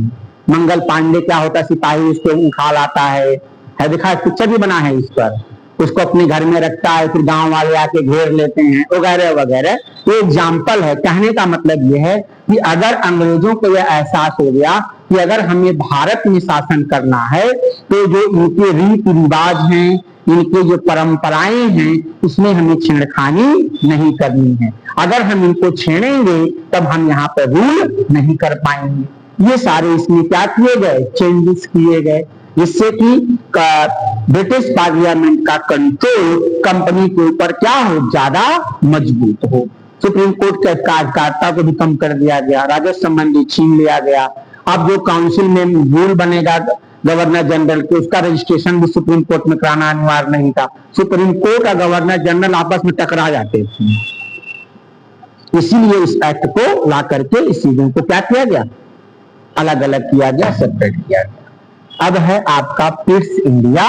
मंगल पांडे क्या होता, सिपाही उसको उखाल आता है देखा, पिक्चर भी बना है इस पर। उसको अपने घर में रखता है, फिर गांव वाले आके घेर लेते हैं वगैरह वगैरह। ये एग्जाम्पल है। कहने का मतलब ये है कि अगर अंग्रेजों को यह एहसास हो गया कि अगर हमें भारत में शासन करना है तो जो इनके रीति रिवाज हैं, इनके जो परंपराएं हैं, उसमें हमें छेड़खानी नहीं करनी है। अगर हम इनको छेड़ेंगे तब हम यहाँ पर रूल नहीं कर पाएंगे। ये सारे इसमें क्या किए गए, चेंजेस किए गए, जिससे कि ब्रिटिश पार्लियामेंट का कंट्रोल कंपनी के ऊपर क्या हो, ज्यादा मजबूत हो। सुप्रीम कोर्ट के कार्यकारिता को भी कम कर दिया गया, राजस्व संबंधी छीन लिया गया। अब जो काउंसिल में रूल बनेगा गवर्नर जनरल के, उसका रजिस्ट्रेशन भी सुप्रीम कोर्ट में कराना अनिवार्य नहीं था। सुप्रीम कोर्ट और गवर्नर जनरल आपस में टकरा जाते थे, इसीलिए इस एक्ट को ला करके इस चीजों को क्या किया गया, अलग अलग किया गया, सेपरेट किया गया। अब है आपका पिट्स इंडिया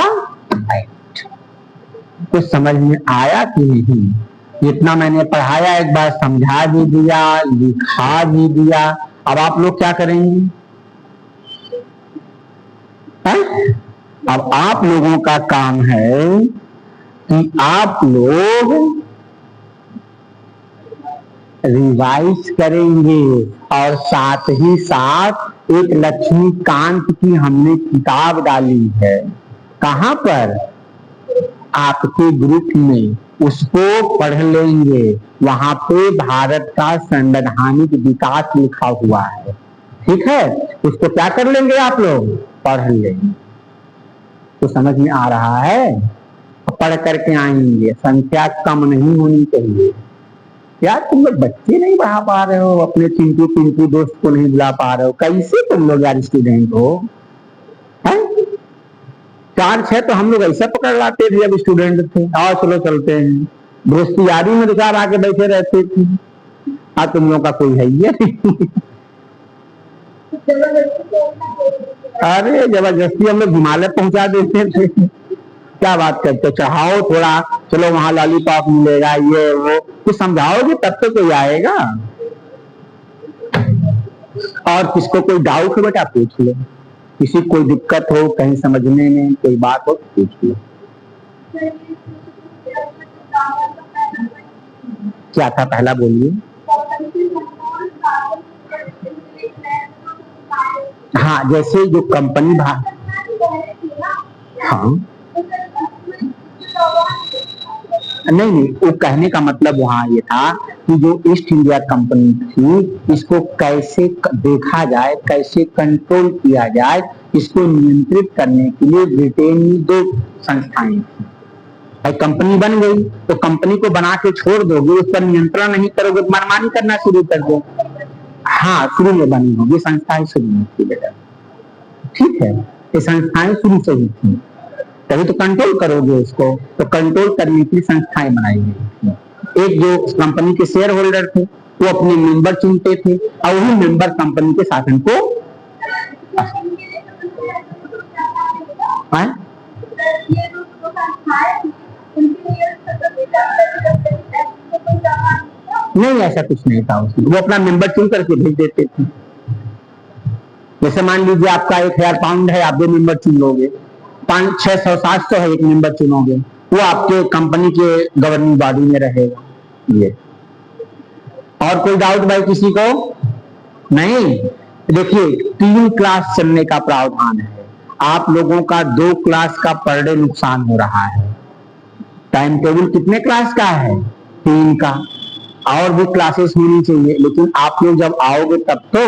एक्ट। कुछ समझ में आया कि नहीं? जितना मैंने पढ़ाया एक बार समझा भी दिया, लिखा भी दिया। अब आप लोग क्या करेंगे? अब आप लोगों का काम है कि आप लोग रिवाइज करेंगे और साथ ही साथ एक लक्ष्मीकांत की हमने किताब डाली है। कहां पर? आपके ग्रुप में, उसको पढ़ लेंगे। वहां पे भारत का संवैधानिक विकास लिखा हुआ है, ठीक है? उसको क्या कर लेंगे आप लोग? पढ़ लेंगे। तो समझ में आ रहा है? पढ़ करके आएंगे, संख्या कम नहीं होनी चाहिए। यार तुम लोग बच्चे नहीं पढ़ा पा रहे हो, अपने चिंटू पिंटू दोस्त को नहीं बुला पा रहे हो, कैसे तुम लोग यार स्टूडेंट हो? 4-6 तो हम लोग ऐसा पकड़ लाते थे जब स्टूडेंट थे, आओ चलो चलते हैं, दोस्ती यारी में दुकान आके बैठे रहते थे। आज तुम लोग का कोई है ही नहीं। अरे जबरदस्ती हम लोग हिमालय पहुंचा देते थे। क्या बात करते, चढ़ाओ थोड़ा, चलो वहां लॉलीपॉप मिलेगा, ये वो, कुछ समझाओगे तब तो कोई आएगा। और किसको कोई डाउट हो बेटा पूछ लो, किसी कोई दिक्कत हो कहीं समझने में कोई बात हो तो पूछ लो। क्या था पहला, बोलिए। हाँ, जैसे जो कंपनी हाँ नहीं, वो कहने का मतलब वहां ये था कि जो ईस्ट इंडिया कंपनी थी, इसको कैसे देखा जाए, कैसे कंट्रोल किया जाए, इसको नियंत्रित करने के लिए ब्रिटेन में 2 संस्थाएं थी। कंपनी बन गई तो कंपनी को बना के छोड़ दोगे, उस पर नियंत्रण नहीं करोगे, मनमानी करना शुरू कर दो। हाँ, शुरू में बनी होगी, संस्थाएं शुरू में थी बेटा, ठीक है? ये संस्थाएं शुरू से ही थी, तभी तो कंट्रोल करोगे उसको। तो कंट्रोल करने की संस्थाएं बनाई गई थी। एक जो कंपनी के शेयर होल्डर थे वो अपने मेंबर चुनते थे और वही मेंबर कंपनी के शासन को नहीं, ऐसा कुछ नहीं था उसमें, वो अपना मेंबर चुन करके भेज देते थे। जैसे मान लीजिए आपका 1000 पाउंड है, आप 2 मेंबर चुन लोगे, 500, 600, 700 है, एक मेंबर चुनोगे, वो आपके कंपनी के गवर्निंग बॉडी में रहेगा। ये और कोई डाउट भाई किसी को? नहीं। देखिए 3 क्लास चलने का प्रावधान है, आप लोगों का 2 क्लास का पर डे नुकसान हो रहा है। टाइम टेबल कितने क्लास का है? 3 का। और भी क्लासेस होनी चाहिए, लेकिन आप लोग जब आओगे तब तो